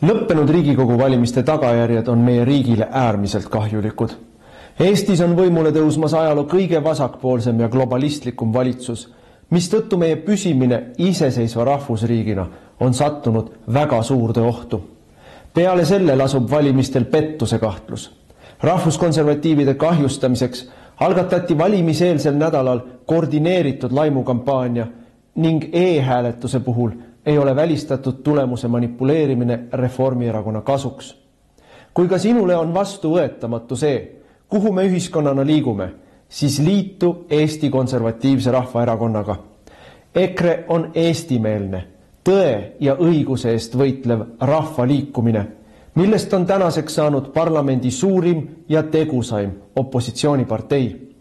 Lõppenud Riigikogu valimiste tagajärjed on meie riigile äärmiselt kahjulikud. Eestis on võimule tõusmas ajaloo kõige vasakpoolsem ja globalistlikum valitsus, mistõttu meie püsimine iseseisva rahvusriigina on sattunud väga suurde ohtu. Peale selle lasub valimistel pettuse kahtlus. Rahvuskonservatiivide kahjustamiseks algatati valimiseelsel nädalal koordineeritud laimukampaania ning e-hääletuse puhul ei ole välistatud tulemuse manipuleerimine Reformierakonna kasuks. Kui ka sinule on vastuvõetamatu see, kuhu me ühiskonnana liigume, siis liitu Eesti Konservatiivse Rahvaerakonnaga. EKRE on eestimeelne, tõe ja õiguse eest võitlev rahvaliikumine, millest on tänaseks saanud parlamendi suurim ja tegusaim opositsioonipartei.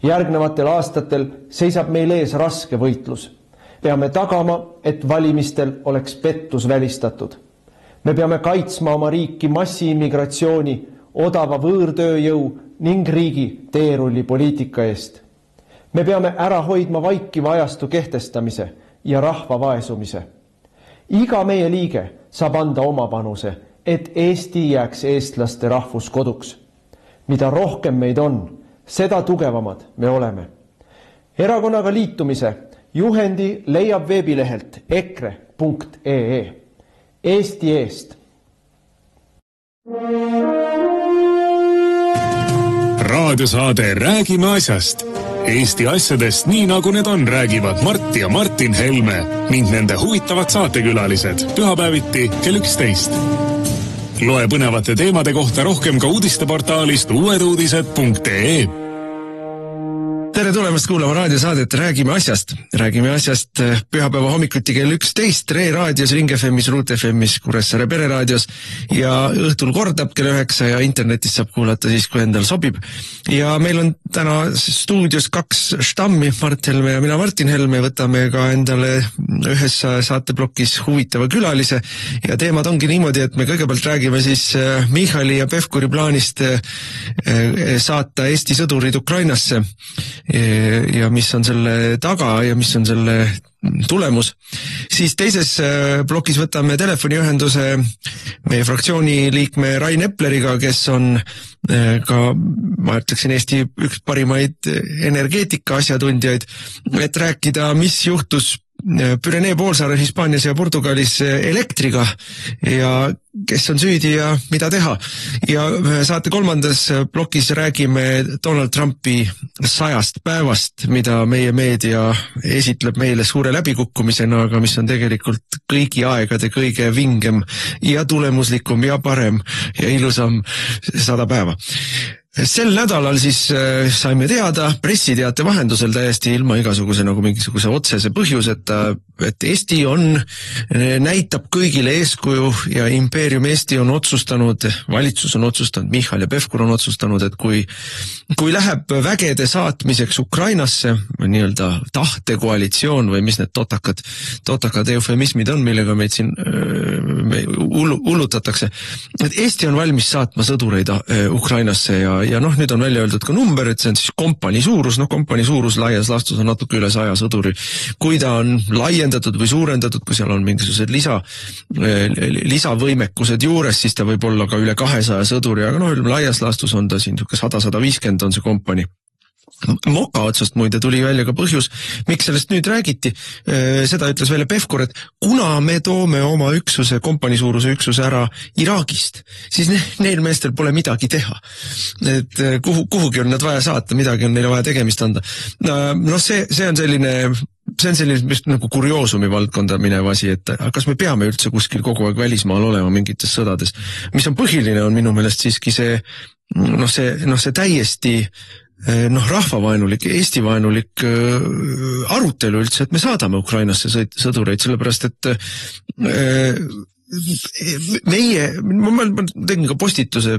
Järgnevatel aastatel seisab meil ees raske võitlus. Peame tagama, et valimistel oleks pettus välistatud. Me peame kaitsma oma riiki massiimmigratsiooni, odava võõrtööjõu ning riigi teerulli poliitika eest. Me peame ära hoidma vaikiva ajastu kehtestamise ja rahva vaesumise. Iga meie liige saab anda oma panuse, et Eesti jääks eestlaste rahvuskoduks. Mida rohkem meid on, seda tugevamad me oleme. Erakonnaga liitumise juhendi leiab veebilehelt ekre.ee. Eesti eest. Raadiosaade Räägime asjast. Eesti asjadest nii nagu need on, räägivad Mart ja Martin Helme ning nende huvitavad saatekülalised pühapäeviti kell 11. Loe põnevate teemade kohta rohkem ka uudisteportaalist uueduudised.ee. Tere tulemast kuulama raadiosaadet Räägime asjast. Räägime asjast pühapäeva hommikuti kell 11 Re raadios, Ring FM'is, Ruut FM'is, Kuressaare pereraadios ja õhtul kordab kell 9 ja internetis saab kuulata siis, kui endal sobib. Ja meil on täna stuudios 2 štammi, Mart Helme ja mina Martin Helme. Võtame ka endale ühes saateplokis huvitava külalise ja teemad ongi niimoodi, et me kõigepealt räägime siis Michali ja Pevkuri plaanist saata Eesti sõdurid Ukrainasse ja mis on selle taga ja mis on selle tulemus. Siis teises plokis võtame telefoniühenduse meie fraktsiooni liikme Rain Epleriga, kes on ka, ma ütleksin, Eesti üks parimaid energeetika asjatundjaid, et rääkida, mis juhtus Pürenee poolsaare Hispaanias ja Portugalis elektriga ja kes on süüdi ja mida teha. Ja saate kolmandas plokis räägime Donald Trumpi 100 päevast, mida meie meedia esitleb meile suure läbikukkumisena, aga mis on tegelikult kõigi aegade kõige vingem ja tulemuslikum ja parem ja ilusam 100 päeva. Sel nädalal siis saime teada pressiteate vahendusel täiesti ilma igasuguse nagu mingisuguse otsese põhjuseta, et Eesti näitab kõigile eeskuju ja impeerium Eesti on otsustanud, valitsus on otsustanud, Michal ja Pevkur on otsustanud, et kui läheb vägede saatmiseks Ukrainasse, nii-öelda tahtekoalitsioon või mis need totakad eufemismid on, millega meid siin hullutatakse, et Eesti on valmis saatma sõdureid Ukrainasse ja nüüd on välja öeldud ka number, et see on siis kompanii suurus, kompanii suurus laias laastus on natuke üle 100 sõduri. Kui ta on laiendatud või suurendatud, kui seal on mingisugused lisavõimekused juures, siis ta võib olla ka üle 200 sõduri, aga laias laastus on ta siin 100-150 on see kompanii. Moka otsast muide tuli välja ka põhjus, miks sellest nüüd räägiti. Seda ütles välja Pevkur, et kuna me toome oma üksuse, kompanii suuruse üksuse ära Iraagist, siis neil meestel pole midagi teha. Et kuhugi on nad vaja saata, midagi on neile vaja tegemist anda. See on selline nagu kurioosumi valdkonda minev asi, et kas me peame üldse kuskil kogu aeg välismaal olema mingites sõdades. Mis on põhiline, on minu meelest siiski see täiesti rahvavaenulik, Eesti-vaenulik arutelu üldse, et me saadame Ukrainasse sõdureid, sellepärast et ma tegin ka postituse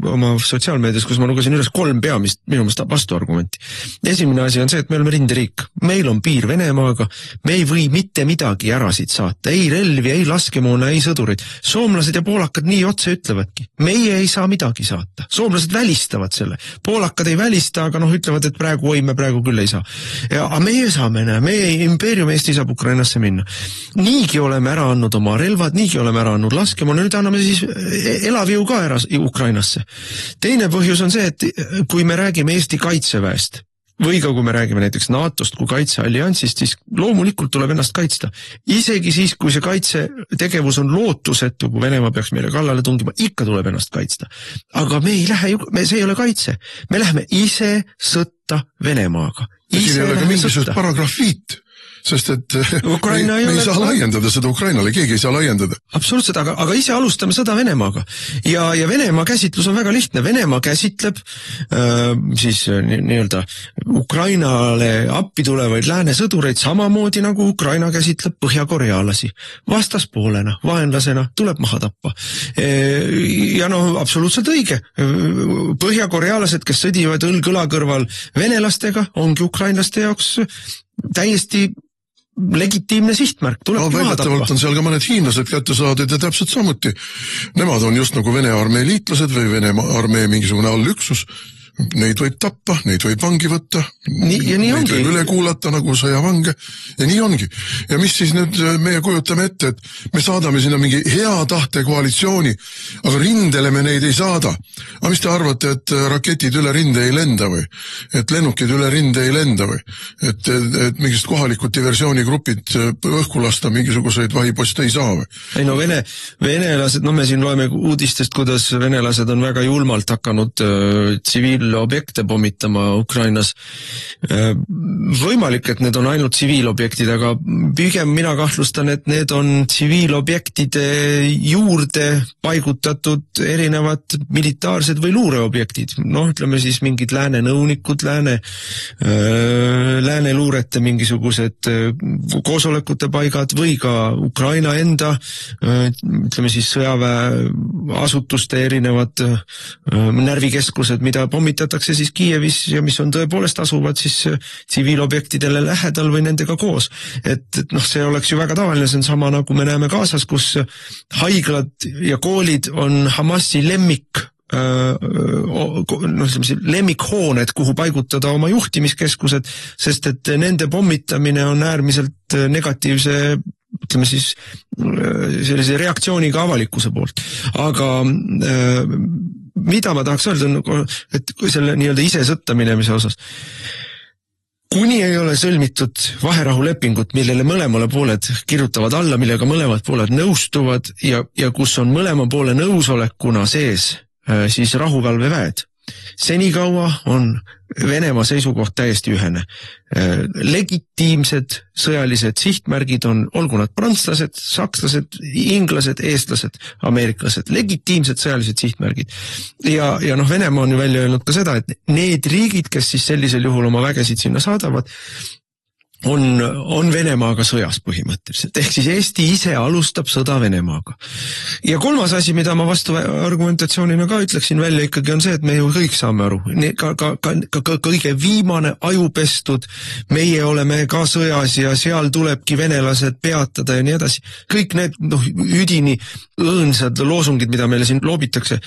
oma sotsiaalmeedias, kus ma lugesin üles 3 peamist minu meelest vastuargumenti. Esimene asi on see, et me oleme rinderiik. Meil on piir Venemaaga, me ei või mitte midagi ära siit saata. Ei relvi, ei laskemoona, ei sõdurid. Soomlased ja poolakad nii otse ütlevadki. Meie ei saa midagi saata. Soomlased välistavad selle. Poolakad ei välista, aga ütlevad, et me praegu küll ei saa. Aga meie saame, meie impeerium Eesti saab Ukrainasse minna. Niigi oleme ära andnud oma relvad, niigi oleme ära andnud laskemoona, nüüd anname siis elavjõu ka ära Ukrainasse. Teine põhjus on see, et kui me räägime Eesti kaitseväest, või ka kui me räägime näiteks NATO-st kui kaitsealliansist, siis loomulikult tuleb ennast kaitsta. Isegi siis, kui see kaitsetegevus on lootusetu, kui Venemaa peaks meile kallale tungima, ikka tuleb ennast kaitsta. Aga me ei lähe, see ei ole kaitse. Me läheme ise sõtta Venemaaga. Siin ei ole ka mingisugust paragrahviit. Sest et me ei saa laiendada seda Ukrainale, keegi ei saa laiendada. Absoluutselt, aga ise alustame sõda Venemaaga. Ja Venemaa käsitlus on väga lihtne. Venemaa käsitleb siis nii-öelda Ukrainale appi tulevaid lääne sõdureid samamoodi nagu Ukraina käsitleb põhjakorealasi. Vastaspoolena, vaenlasena tuleb maha tappa. Ja absoluutselt õige. Põhjakorealased, kes sõdivad õlg-õla kõrval venelastega, ongi ukrainlaste jaoks täiesti legitiimne sihtmärk, tuleb maha tappa. On seal ka mõned hiinlased kätte saadud ja täpselt samuti. Nemad on just nagu Vene armee liitlased või Vene armee mingisugune allüksus. Neid võib tappa, neid võib vangi võtta, neid võib üle kuulata nagu sõjavange ja nii ongi. Ja mis siis nüüd meie kujutame ette, et me saadame sinna mingi hea tahte koalitsiooni, aga rindele me neid ei saada. Aga mis te arvate, et raketid üle rinde ei lenda või? Et lennukid üle rinde ei lenda või? Et mingist kohalikud diversioonigrupid õhku lasta mingisuguseid vahiposte ei saa või? Ei no venelased, me siin loeme uudistest, kuidas venelased on väga julmalt hakanud tsiviilobjekte pommitama Ukrainas. Võimalik, et need on ainult tsiviilobjektid, aga pigem mina kahtlustan, et need on tsiviilobjektide juurde paigutatud erinevad militaarsed või luureobjektid. Ütleme siis mingid lääne nõunikud, lääne luurete mingisugused koosolekute paigad või ka Ukraina enda, ütleme siis sõjaväeasutuste erinevad närvikeskused, mida pommitatakse siis Kiievis ja mis on tõepoolest asuvad siis tsiviilobjektidele lähedal või nendega koos. Et see oleks ju väga tavaline, see on sama nagu me näeme Gazas, kus haiglad ja koolid on Hamasi lemmikhooned, kuhu paigutada oma juhtimiskeskused, sest et nende pommitamine on äärmiselt negatiivse, ütleme siis, sellise reaktsiooniga avalikkuse poolt. Aga mida ma tahaks öelda, et selle nii-öelda ise sõtta minemise osas. Kuni ei ole sõlmitud vaherahulepingut, millele mõlemale pooled kirjutavad alla, millega mõlemad pooled nõustuvad ja kus on mõlema poole nõusolekuna sees siis rahuvalveväed. Senikaua on Venemaa seisukoht täiesti ühene. Legitiimsed sõjalised sihtmärgid on, olgu nad prantslased, sakslased, inglased, eestlased, ameeriklased, legitiimsed sõjalised sihtmärgid. Ja Venemaa on ju välja öelnud ka seda, et need riigid, kes siis sellisel juhul oma vägesid sinna saadavad, on Venemaaga sõjas põhimõtteliselt. Ehk siis Eesti ise alustab sõda Venemaaga. Ja kolmas asi, mida ma vastu argumentatsioonina ka ütleksin välja ikkagi on see, et me ju kõik saame aru. Ka kõige viimane ajupestud, meie oleme ka sõjas ja seal tulebki venelased peatada ja nii edasi. Kõik need üdini õõnsad loosungid, mida meile siin loobitakse,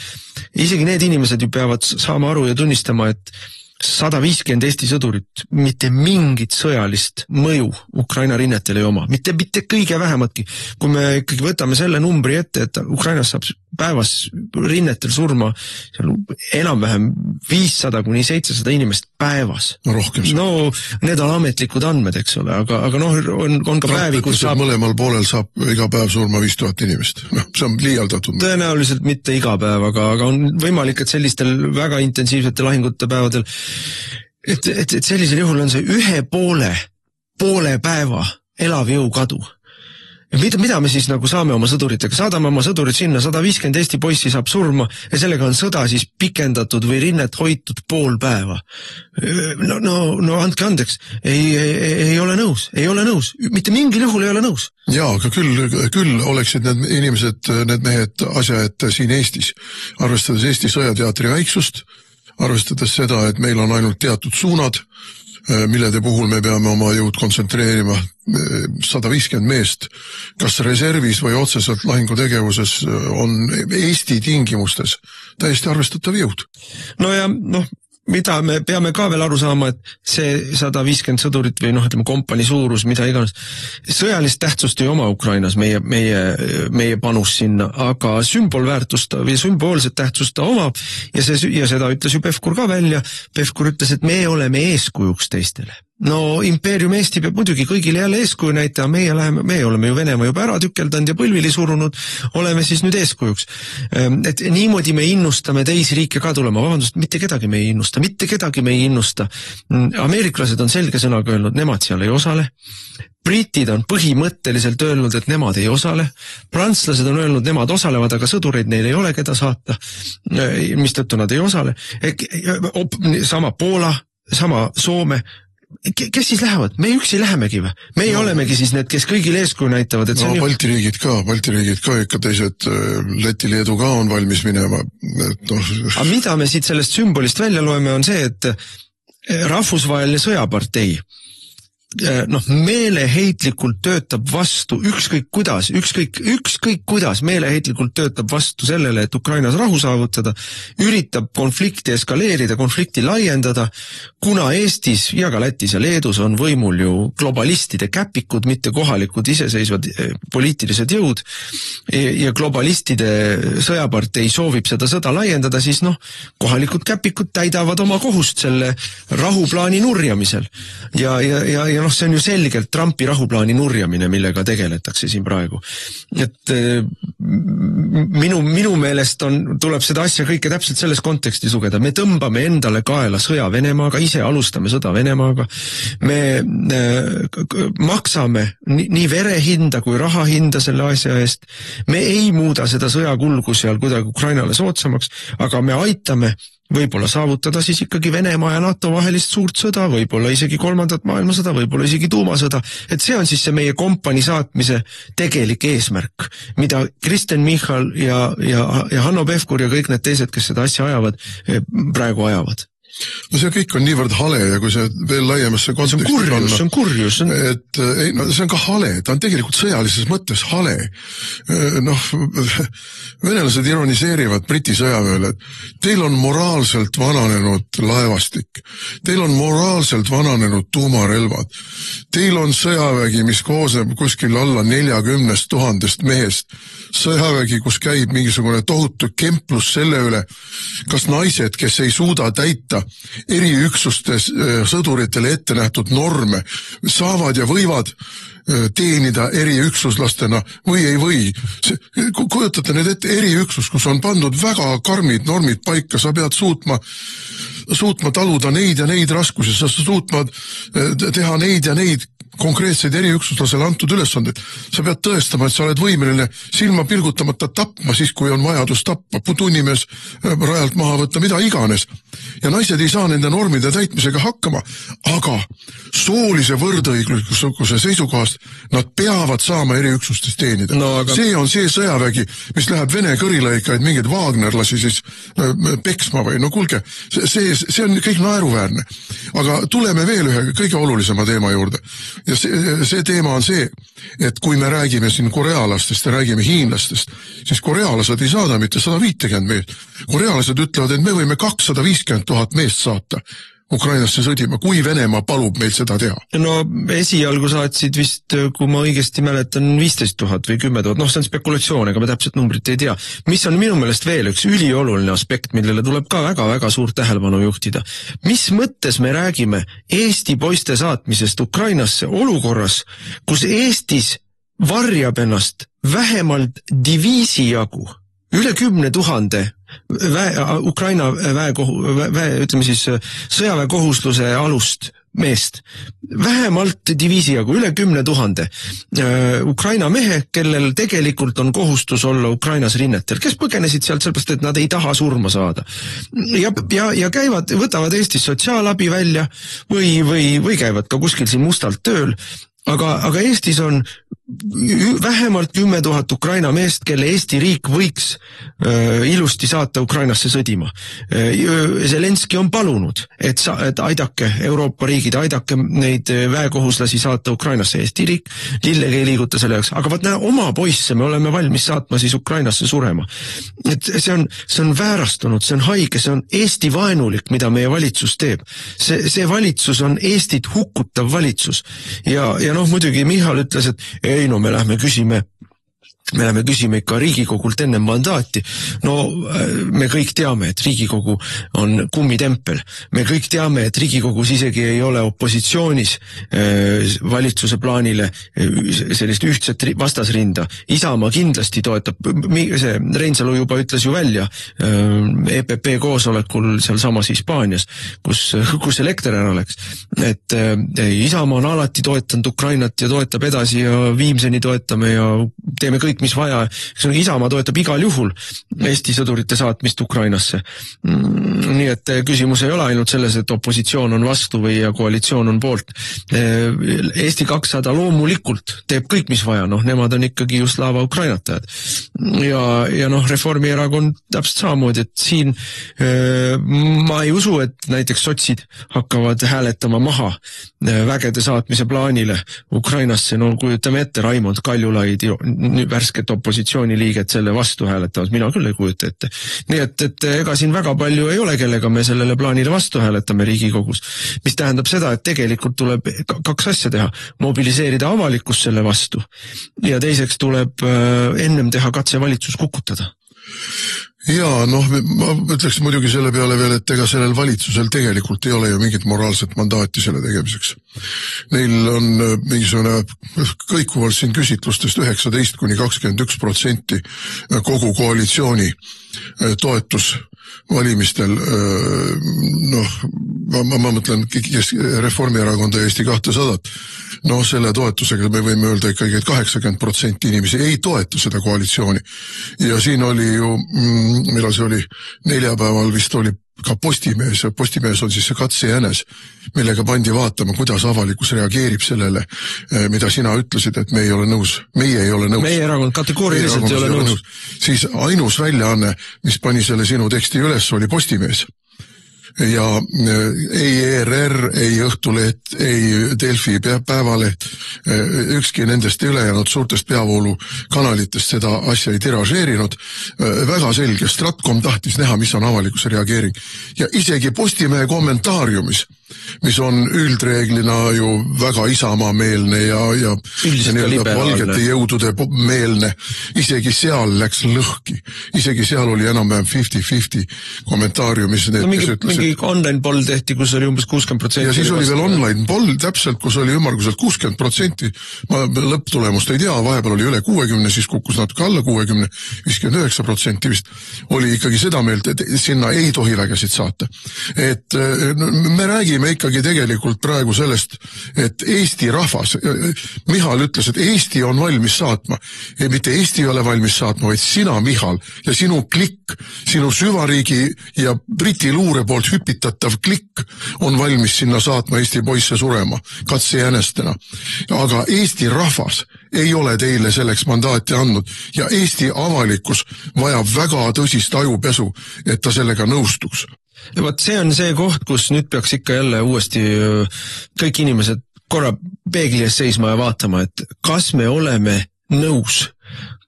isegi need inimesed ju peavad saama aru ja tunnistama, et 150 Eesti sõdurit, mitte mingit sõjalist mõju Ukraina rinnetel ei oma, mitte kõige vähematki. Kui me ikkagi võtame selle numbri ette, et Ukrainas saab päevas rinnetel surma enam-vähem 500 kuni 700 inimest päevas. Rohkem. Need on ametlikud andmed, eks ole, aga on ka päevi, kus saab... Mõlemal poolel saab iga päev surma 5000 inimest. See on liialdatud. Tõenäoliselt mitte iga päev, aga on võimalik, et sellistel väga intensiivsete lahingute päevadel et sellisel juhul on see ühe poole päeva elav jõu kadu. Mida me siis nagu saame oma sõduritega? Saadame oma sõdurid sinna, 150 Eesti poissi saab surma ja sellega on sõda siis pikendatud või rinnet hoitud pool päeva. No andke andeks, ei ole nõus, mitte mingil juhul ei ole nõus. Jaa, aga küll oleksid need inimesed, need mehed asja ette siin Eestis, arvestades Eesti sõjateatri väiksust, arvestades seda, et meil on ainult teatud suunad, millede puhul me peame oma jõud kontsentreerima 150 meest, kas reservis või otseselt lahingutegevuses on Eesti tingimustes täiesti arvestatav jõud. No ja mida me peame ka veel aru saama, et see 150 sõdurit või ütleme kompani suurus, mida iganes, sõjalist tähtsust ei oma Ukrainas meie panus sinna, aga sümbolväärtust või sümboolset tähtsust ta omab ja seda ütles ju Pevkur ka välja. Pevkur ütles, et me oleme eeskujuks teistele. No impeerium Eesti peab muidugi kõigile jälle eeskuju näitama, meie oleme ju Venemaa juba ära tükeldanud ja põlvili surunud, oleme siis nüüd eeskujuks. Et niimoodi me innustame teisi riike ka tulema, vabandust, mitte kedagi me ei innusta. Ameeriklased on selge sõnaga öelnud, nemad seal ei osale. Britid on põhimõtteliselt öelnud, et nemad ei osale. Prantslased on öelnud, nemad osalevad, aga sõdureid neil ei ole, keda saata, mistõttu nad ei osale. Sama Poola, sama Soome. Kes siis lähevad? Me üksi lähemegi või? Meie olemegi siis need, kes kõigile eeskuju näitavad. Et Balti riigid ka ikka teised, Läti, Leedu ka on valmis minema. Aga mida me siit sellest sümbolist välja loeme on see, et rahvusvaheline sõjapartei meeleheitlikult töötab vastu ükskõik kuidas meeleheitlikult töötab vastu sellele, et Ukrainas rahu saavutada, üritab konflikti eskaleerida, konflikti laiendada, kuna Eestis ja ka Lätis ja Leedus on võimul ju globalistide käpikud, mitte kohalikud iseseisvad poliitilised jõud ja globalistide sõjapartei soovib seda sõda laiendada, siis kohalikud käpikud täidavad oma kohust selle rahuplaani nurjamisel ja see on ju selgelt Trumpi rahuplaani nurjamine, millega tegeletakse siin praegu. Et minu meelest tuleb seda asja kõike täpselt selles kontekstis lugeda. Me tõmbame endale kaela sõja Venemaaga, ise alustame sõda Venemaaga. Me maksame nii verehinda kui rahahinda selle asja eest. Me ei muuda seda sõjakulgu seal kuidagi Ukrainale soodsamaks, aga me aitame võib-olla saavutada siis ikkagi Venemaa ja NATO vahelist suurt sõda, võib-olla isegi 3. maailmasõda, võib-olla isegi tuumasõda. Et see on siis see meie kompani saatmise tegelik eesmärk, mida Kristen Michal ja Hanno Pevkur ja kõik need teised, kes seda asja ajavad, praegu ajavad. No see kõik on niivõrd hale ja kui see veel laiemasse konteksti see on kurjus. Et see on ka hale, ta on tegelikult sõjalises mõttes hale. Venelased ironiseerivad Briti sõjaväele, et teil on moraalselt vananenud laevastik, teil on moraalselt vananenud tuumarelvad, teil on sõjavägi, mis koosneb kuskil alla 40 000 mehest, sõjavägi, kus käib mingisugune tohutu kemplus selle üle, kas naised, kes ei suuda täita eriüksustes sõduritele ette nähtud norme, saavad ja võivad teenida eriüksuslastena või ei või. Kujutate need ette eriüksus, kus on pandud väga karmid normid paika, sa pead suutma taluda neid ja neid raskusi, sa suutma teha neid ja neid konkreetseid eriüksuslasele antud ülesanded. Sa pead tõestama, et sa oled võimeline silma pilgutamata tapma siis, kui on vajadus tappa, tunnimees rajalt maha võtta, mida iganes. Ja naised ei saa nende normide täitmisega hakkama, aga soolise võrdõiguslikkuse seisukohast nad peavad saama eriüksustes teenida. See on see sõjavägi, mis läheb Vene kõrilõikaid mingeid Wagnerlasi siis peksma või kuulge, see on kõik naeruväärne. Aga tuleme veel ühe kõige olulisema teema juurde. Ja see teema on see, et kui me räägime siin korealastest ja räägime hiinlastest, siis korealased ei saada mitte 150 meest. Korealased ütlevad, et me võime 250 000 meest saata Ukrainasse sõdima, kui Venemaa palub meil seda teha. Esialgu saatsid vist, kui ma õigesti mäletan, 15 000 või 10 000, see on spekulatsioon, aga ma täpselt numbrit ei tea. Mis on minu meelest veel üks ülioluline aspekt, millele tuleb ka väga-väga suurt tähelepanu juhtida. Mis mõttes me räägime Eesti poiste saatmisest Ukrainasse olukorras, kus Eestis varjab ennast vähemalt diviisi jagu, üle 10 000 Ukraina ütleme siis sõjaväekohusluse alust meest. Vähemalt diviisi jagu, üle 10 000 Ukraina mehe, kellel tegelikult on kohustus olla Ukrainas rinnetel, kes põgenesid sealt sellepärast, et nad ei taha surma saada. Ja käivad, võtavad Eestis sotsiaalabi välja või käivad ka kuskil siin mustalt tööl. Aga Eestis on vähemalt 10 000 Ukraina meest, kelle Eesti riik võiks ilusti saata Ukrainasse sõdima. Zelenski on palunud, et aidake Euroopa riigid, aidake neid väekohuslasi saata Ukrainasse. Eesti riik lillegi ei liiguta selle jaoks, aga vaat oma poisse me oleme valmis saatma siis Ukrainasse surema. Et see on väärastunud, see on haige, see on Eesti vaenulik, mida meie valitsus teeb. See valitsus on Eestit hukutav valitsus. Ja muidugi Michal ütles, et ei, no me lähme küsime ikka Riigikogult enne mandaati. No me kõik teame, et Riigikogu on kummitempel. Me kõik teame, et Riigikogus isegi ei ole opositsioonis valitsuse plaanile sellist ühtset vastasrinda. Isamaa kindlasti toetab, see Reinsalu juba ütles ju välja EPP koosolekul seal samas Hispaanias, kus elekter ära läks. Et Isamaa on alati toetanud Ukrainat ja toetab edasi ja Viimseni toetame ja teeme kõik, mis vaja. Isamaa toetab igal juhul Eesti sõdurite saatmist Ukrainasse. Nii et küsimus ei ole ainult selles, et opositsioon on vastu või koalitsioon on poolt. Eesti 200 loomulikult teeb kõik, mis vaja. Nemad on ikkagi just Slava Ukrainatajad. Ja Reformierakond täpselt samamoodi, et siin ma ei usu, et näiteks sotsid hakkavad hääletama maha vägede saatmise plaanile Ukrainasse. Kujutame ette, Raimond Kaljulaid värsket opositsiooniliiget selle vastu hääletavad. Mina küll ei kujuta ette. Nii et ega siin väga palju ei ole, kellega me sellele plaanile vastu hääletame Riigikogus. Mis tähendab seda, et tegelikult tuleb 2 asja teha. Mobiliseerida avalikkus selle vastu ja teiseks tuleb ennem teha katse valitsus kukutada. Jaa, ma ütleks muidugi selle peale veel, et ega sellel valitsusel tegelikult ei ole ju mingit moraalset mandaati selle tegemiseks. Neil on mingisugune kõikuvalt siin küsitlustest 19–21% kogu koalitsiooni toetus valimistel, ma mõtlen Reformierakonda ja Eesti 200. Selle toetusega me võime öelda ikkagi, et 80% inimesi ei toeta seda koalitsiooni. Ja siin oli ju, millal see oli, neljapäeval vist oli ka Postimees. Postimees on siis see katsejänes, millega pandi vaatama, kuidas avalikkus reageerib sellele, mida sina ütlesid, et meie ei ole nõus. Meie erakond kategooriliselt ei ole nõus. Siis ainus väljaanne, mis pani selle sinu teksti üles, oli Postimees. Ja ei ERR, ei Õhtuleht, ei Delfi Päevaleht, ükski nendest ülejäänud suurtest peavoolukanalitest seda asja ei tiražeerinud. Väga selge, Stratcom tahtis näha, mis on avalikkuse reageering. Ja isegi Postimehe kommentaariumis, mis on üldreeglina ju väga Isamaa-meelne ja valgete jõudude meelne, isegi seal läks lõhki. Isegi seal oli enam-vähem 50-50 kommentaariumis. Mingi online poll tehti, kus oli umbes 60%. Ja siis oli veel online poll täpselt, kus oli ümmarguselt 60%. Ma lõpptulemust ei tea, vahepeal oli üle 60, siis kukkus natuke alla 60, 59% vist. Oli ikkagi seda meelt, et sinna ei tohi vägesid saata. Et me räägime ikkagi tegelikult praegu sellest, et Eesti rahvas, Michal ütles, et Eesti on valmis saatma. Ja mitte Eesti ei ole valmis saatma, vaid sina, Michal, ja sinu klikk, sinu süvariigi ja Briti luure poolt hüpitatav klikk on valmis sinna saatma Eesti poisse surema, katsejänestena. Aga Eesti rahvas ei ole teile selleks mandaati andnud ja Eesti avalikkus vajab väga tõsist ajupesu, et ta sellega nõustuks. Ja vaat see on see koht, kus nüüd peaks ikka jälle uuesti kõik inimesed korra peegli ees seisma ja vaatama, et kas me oleme nõus,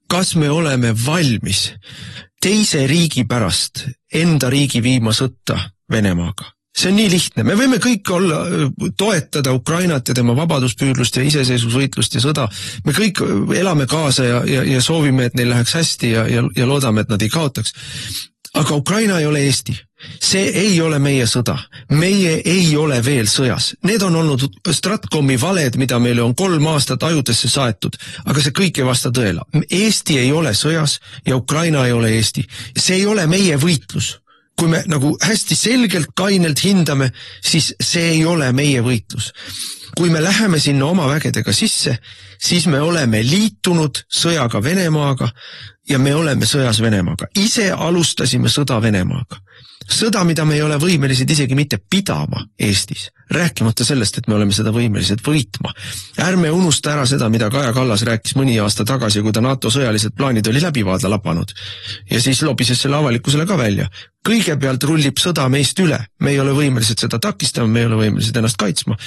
kas me oleme valmis teise riigi pärast enda riigi viima sõtta Venemaaga. See on nii lihtne. Me võime kõik toetada Ukrainat ja tema vabaduspüüdlust ja iseseisvusvõitlust ja sõda. Me kõik elame kaasa ja soovime, et neil läheks hästi ja loodame, et nad ei kaotaks. Aga Ukraina ei ole Eesti. See ei ole meie sõda. Meie ei ole veel sõjas. Need on olnud Stratcomi valed, mida meile on 3 aastat ajudesse saetud, aga see kõik ei vasta tõele. Eesti ei ole sõjas ja Ukraina ei ole Eesti. See ei ole meie võitlus. Kui me nagu hästi selgelt kainelt hindame, siis see ei ole meie võitlus. Kui me läheme sinna oma vägedega sisse, siis me oleme liitunud sõjaga Venemaaga ja me oleme sõjas Venemaaga. Ise alustasime sõda Venemaaga. sõda, mida me ei ole võimelised isegi mitte pidama Eestis, rääkimata sellest, et me oleme seda võimelised võitma. Ärme unusta ära seda, mida Kaja Kallas rääkis mõni aasta tagasi, kui ta NATO sõjalised plaanid oli läbi vaadla lapanud. Ja siis lobises selle avalikkusele ka välja. Kõigepealt rullib sõda meist üle. Me ei ole võimelised seda takistama, me ei ole võimelised ennast kaitsma.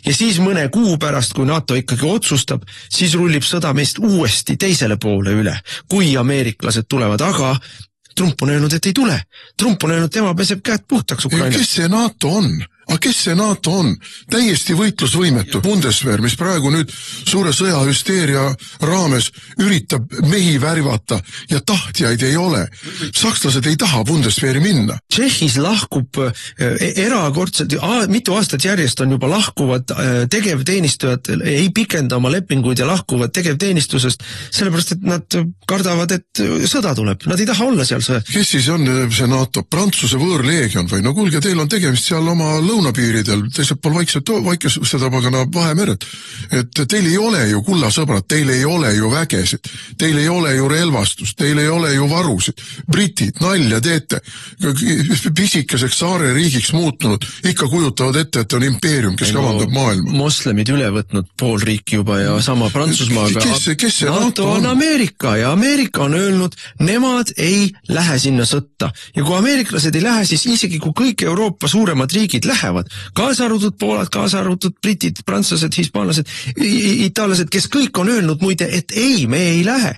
Ja siis mõne kuu pärast, kui NATO ikkagi otsustab, siis rullib sõda meist uuesti teisele poole üle, kui ameeriklased tulevad, aga Trump on öelnud, et ei tule. Trump on öelnud, tema peseb käed puhtaks Ukraina. Kes see NATO on? Aga kes see NATO on? Täiesti võitlusvõimetu Bundeswehr, mis praegu nüüd suure sõjahüsteeria raames üritab mehi värvata ja tahtjaid ei ole. Sakslased ei taha Bundeswehri minna. Tšehhis lahkub erakordselt, mitu aastat järjest on juba lahkuvad tegevteenistujad, ei pikenda oma lepinguid ja lahkuvad tegevteenistusest, sellepärast, et nad kardavad, et sõda tuleb. Nad ei taha olla seal sõja. Kes siis on see NATO? Prantsuse võõrleegion või? No kuulge, teil on tegemist seal oma lõunapiiridel, teised pool vaikes seda pagana Vahemeret. Et teil ei ole ju kullasõbrad, teil ei ole ju vägesid, teil ei ole ju relvastust, teil ei ole ju varusid. Britid, nalja teete, pisikeseks saare riigiks muutunud, ikka kujutavad ette, et on impeerium, kes kavandab maailma. Moslemid üle võtnud pool riiki juba ja sama Prantsusmaaga. Kes see NATO on Ameerika ja Ameerika on öelnud, nemad ei lähe sinna sõtta. Ja kui ameeriklased ei lähe, siis isegi kui kõik Euroopa suuremad riigid lähevad, kaasa arvutud Poolad, kaasa arvutud britid, prantslased, hispaanlased, itaallased, kes kõik on öelnud muide, et ei, me ei lähe.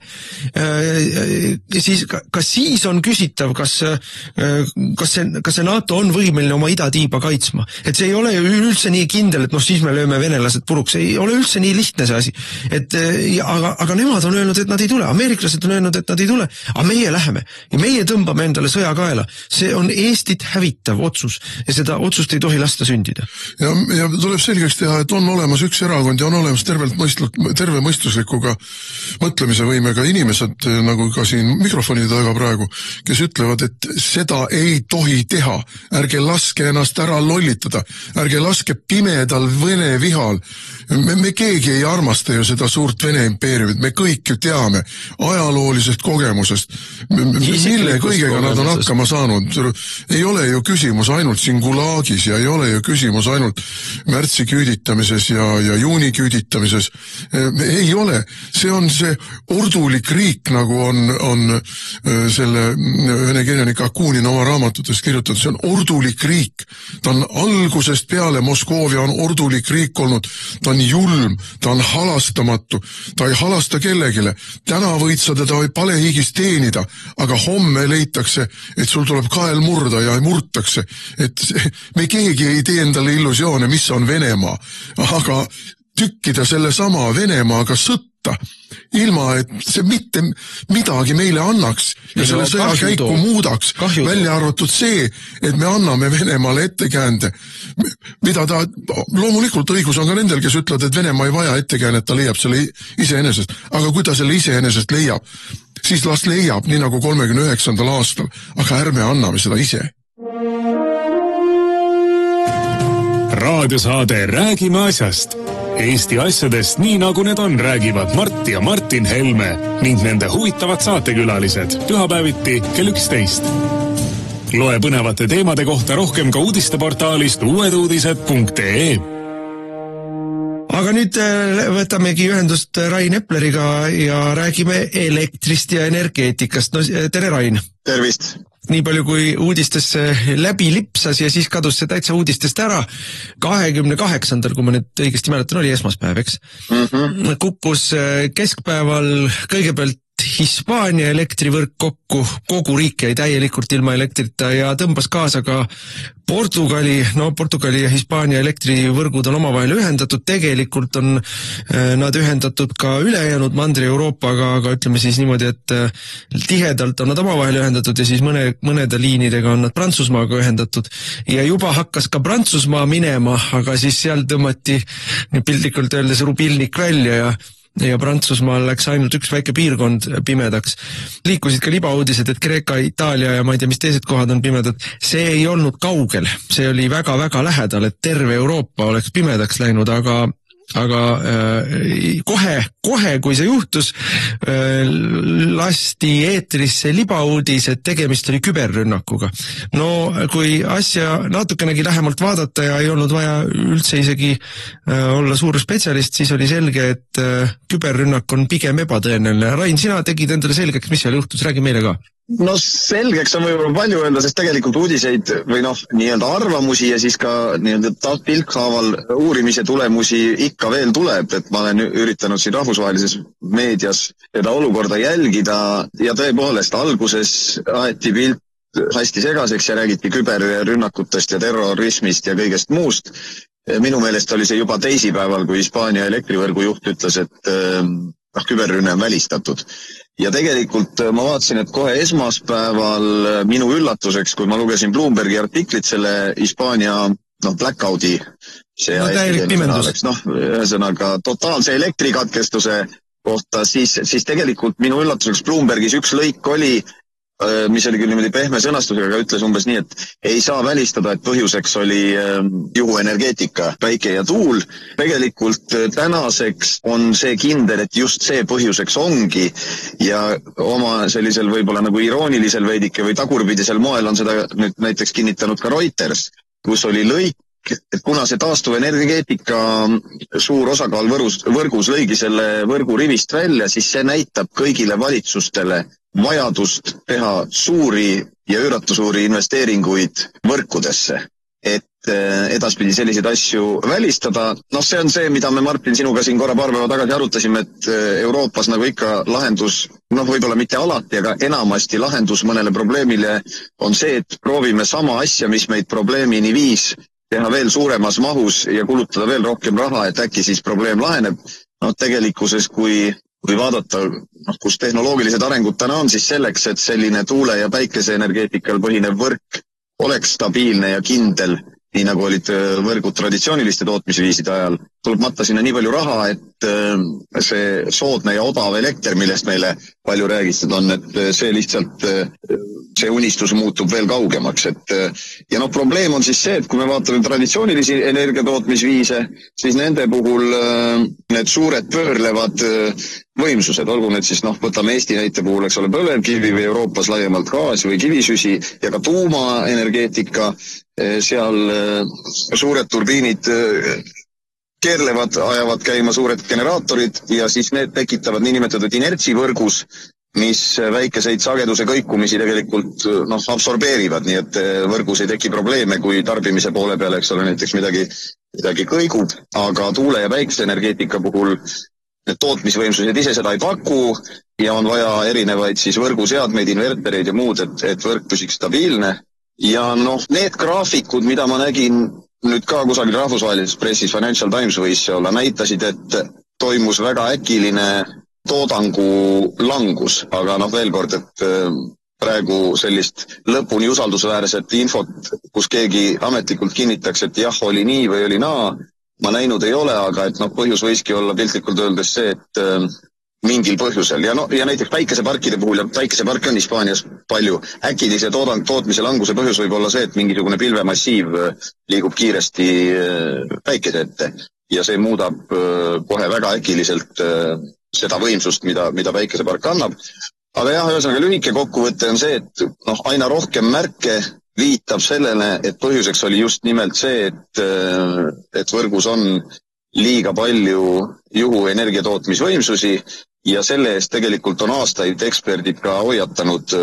Siis, kas siis on küsitav, kas see NATO on võimeline oma idatiiba kaitsma? Et see ei ole ju üldse nii kindel, et siis me lööme venelased puruks. Ei ole üldse nii lihtne see asi. Aga nemad on öelnud, et nad ei tule. Ameeriklased on öelnud, et nad ei tule. Aga meie läheme. Ja meie tõmbame endale sõja kaela. See on Eestit hävitav otsus. Ja seda otsust ei tohi lasta sündida. Ja tuleb selgeks teha, et on olemas üks erakond ja on olemas terve mõistuslikuga mõtlemise võimega inimesed, nagu ka siin mikrofonide taga praegu, kes ütlevad, et seda ei tohi teha. Ärge laske ennast ära lollitada. Ärge laske pimedal Vene vihal. Me keegi ei armasta ju seda suurt Vene impeeriumit. Me kõik ju teame ajaloolisest kogemusest, mille kõigega nad on hakkama saanud. Ei ole ju küsimus ainult siin Gulagis ja ei ole ju küsimus ainult märtsi küüditamises ja juuni küüditamises. Ei ole. See on see ordulik riik, nagu on selle vene kirjanik Akunin oma raamatutes kirjutatud. See on ordulik riik. Ta on algusest peale, Moskoovia on ordulik riik olnud. Ta on julm, ta on halastamatu. Ta ei halasta kellegile. Täna võid sa teda palehigis teenida, aga homme leitakse, et sul tuleb kael murda ja murtakse. Et me keegi ei tee endale illusioone, mis on Venemaa, aga tükkida selle sama Venemaaga sõtta, ilma et see mitte midagi meile annaks ja selle sõja käiku muudaks, välja arvatud see, et me anname Venemaale ettekäände, mida ta, loomulikult õigus on ka nendel, kes ütlevad, et Venemaa ei vaja ettekäänet, ta leiab selle iseenesest, aga kui ta selle iseenesest leiab, siis las leiab, nii nagu 39. aastal, aga ärme anname seda ise. Raadiosaade Räägime asjast. Eesti asjadest nii nagu need on, räägivad Mart ja Martin Helme ning nende huvitavad saatekülalised pühapäeviti kell 11. Loe põnevate teemade kohta rohkem ka uudisteportaalist uueduudised.ee. Aga nüüd võtamegi ühendust Rain Epleriga ja räägime elektrist ja energeetikast. No, tere Rain! Tervist! Nii palju kui uudistesse läbi lipsas ja siis kadus see täitsa uudistest ära. 28. kui ma nüüd õigesti mäletan, oli esmaspäev, eks? Kukkus keskpäeval kõigepealt Hispaania elektrivõrk kokku, kogu riik jäi täielikult ilma elektrita ja tõmbas kaasa ka Portugali, Portugali ja Hispaania elektrivõrgud on omavahel ühendatud, tegelikult on nad ühendatud ka ülejäänud Mandri-Euroopaga, aga ütleme siis niimoodi, et tihedalt on nad omavahel ühendatud ja siis mõnede liinidega on nad Prantsusmaaga ühendatud ja juba hakkas ka Prantsusmaa minema, aga siis seal tõmmati piltlikult öeldes rubilnik välja ja Prantsusmaal läks ainult üks väike piirkond pimedaks. Liikusid ka libauudised, et Kreeka, Itaalia ja ma ei tea, mis teised kohad on pimedad. See ei olnud kaugel, see oli väga-väga lähedal, et terve Euroopa oleks pimedaks läinud, aga aga kohe, kui see juhtus, lasti eetrisse libauudis, et tegemist oli küberrünnakuga. No kui asja natukenegi lähemalt vaadata ja ei olnud vaja üldse isegi olla suur spetsialist, siis oli selge, et küberrünnak on pigem ebatõenäoline. Rain, sina tegid endale selgeks, mis seal juhtus, räägi meile ka. No selgeks on võib-olla palju öelda, sest tegelikult uudiseid või nii-öelda arvamusi ja siis ka nii-öelda pilkhaaval uurimise tulemusi ikka veel tuleb, et ma olen üritanud siin rahvusvahelises meedias seda olukorda jälgida ja tõepoolest alguses aeti pilt hästi segaseks ja räägiti küberrünnakutest ja terrorismist ja kõigest muust. Minu meelest oli see juba teisipäeval, kui Hispaania elektrivõrgu juht ütles, et küberrünne on välistatud. Ja tegelikult ma vaatasin, et kohe esmaspäeval minu üllatuseks, kui ma lugesin Bloombergi artiklit selle Hispaania blackouti, see täielik pimendus. Ühesõnaga totaalse elektrikatkestuse kohta, siis tegelikult minu üllatuseks Bloombergis üks lõik oli, mis oli küll niimoodi pehme sõnastusega, aga ütles umbes nii, et ei saa välistada, et põhjuseks oli juhuenergeetika, päike ja tuul. Tegelikult tänaseks on see kindel, et just see põhjuseks ongi ja oma sellisel võib-olla nagu iroonilisel veidike või tagurpidisel moel on seda nüüd näiteks kinnitanud ka Reuters, kus oli lõik, et kuna see taastuvenergeetika suur osakaal võrgus lõigi selle võrgu rivist välja, siis see näitab kõigile valitsustele vajadust teha suuri ja üüratu suuri investeeringuid võrkudesse, et edaspidi selliseid asju välistada. See on see, mida me Martin sinuga siin korra paar päeva tagasi arutasime, et Euroopas nagu ikka lahendus, võib-olla mitte alati, aga enamasti lahendus mõnele probleemile on see, et proovime sama asja, mis meid probleemini viis, teha veel suuremas mahus ja kulutada veel rohkem raha, et äkki siis probleem laheneb. Tegelikkuses, kui vaadata, kus tehnoloogilised arengud täna on, siis selleks, et selline tuule- ja päikeseenergeetikal põhinev võrk oleks stabiilne ja kindel, nii nagu olid võrgud traditsiooniliste tootmisviiside ajal, tuleb matta sinna nii palju raha, et see soodne ja odav elekter, millest meile palju räägitud on, et see lihtsalt, see unistus muutub veel kaugemaks. Ja probleem on siis see, et kui me vaatame traditsioonilisi energiatootmisviise, siis nende puhul need suured pöörlevad võimsused, olgu need siis, võtame Eesti näite puhul, eks ole, põlevkivi või Euroopas laiemalt gaas või kivisüsi ja ka tuumaenergeetika, seal suured turbiinid keerlevad, ajavad käima suured generaatorid ja siis need tekitavad niinimetatud inertsivõrgus, mis väikeseid sageduse kõikumisi tegelikult absorbeerivad, nii et võrgus ei teki probleeme, kui tarbimise poole peale, eks ole, näiteks midagi kõigub, aga tuule- ja päikeseenergeetika puhul need tootmisvõimsused ise seda ei paku ja on vaja erinevaid siis võrguseadmeid, invertereid ja muud, et võrk püsiks stabiilne. Ja need graafikud, mida ma nägin nüüd ka kusagil rahvusvahelises pressis, Financial Times võis see olla, näitasid, et toimus väga äkiline toodangu langus, aga veel kord, et praegu sellist lõpuni usaldusväärset infot, kus keegi ametlikult kinnitaks, et jah, oli nii või oli naa, ma näinud ei ole, aga et põhjus võiski olla piltlikult öeldes see, et mingil põhjusel ja näiteks päikeseparkide puhul ja päikeseparke on Hispaanias palju. Äkilise tootmise languse põhjus võib olla see, et mingisugune pilvemassiiv liigub kiiresti päikese ette ja see muudab kohe väga äkiliselt seda võimsust, mida päikesepark annab. Aga jah, ühesõnaga lühike kokkuvõte on see, et aina rohkem märke viitab sellele, et põhjuseks oli just nimelt see, et võrgus on liiga palju juhuenergiatootmisvõimsusi ja selle eest tegelikult on aastaid eksperdid ka hoiatanud,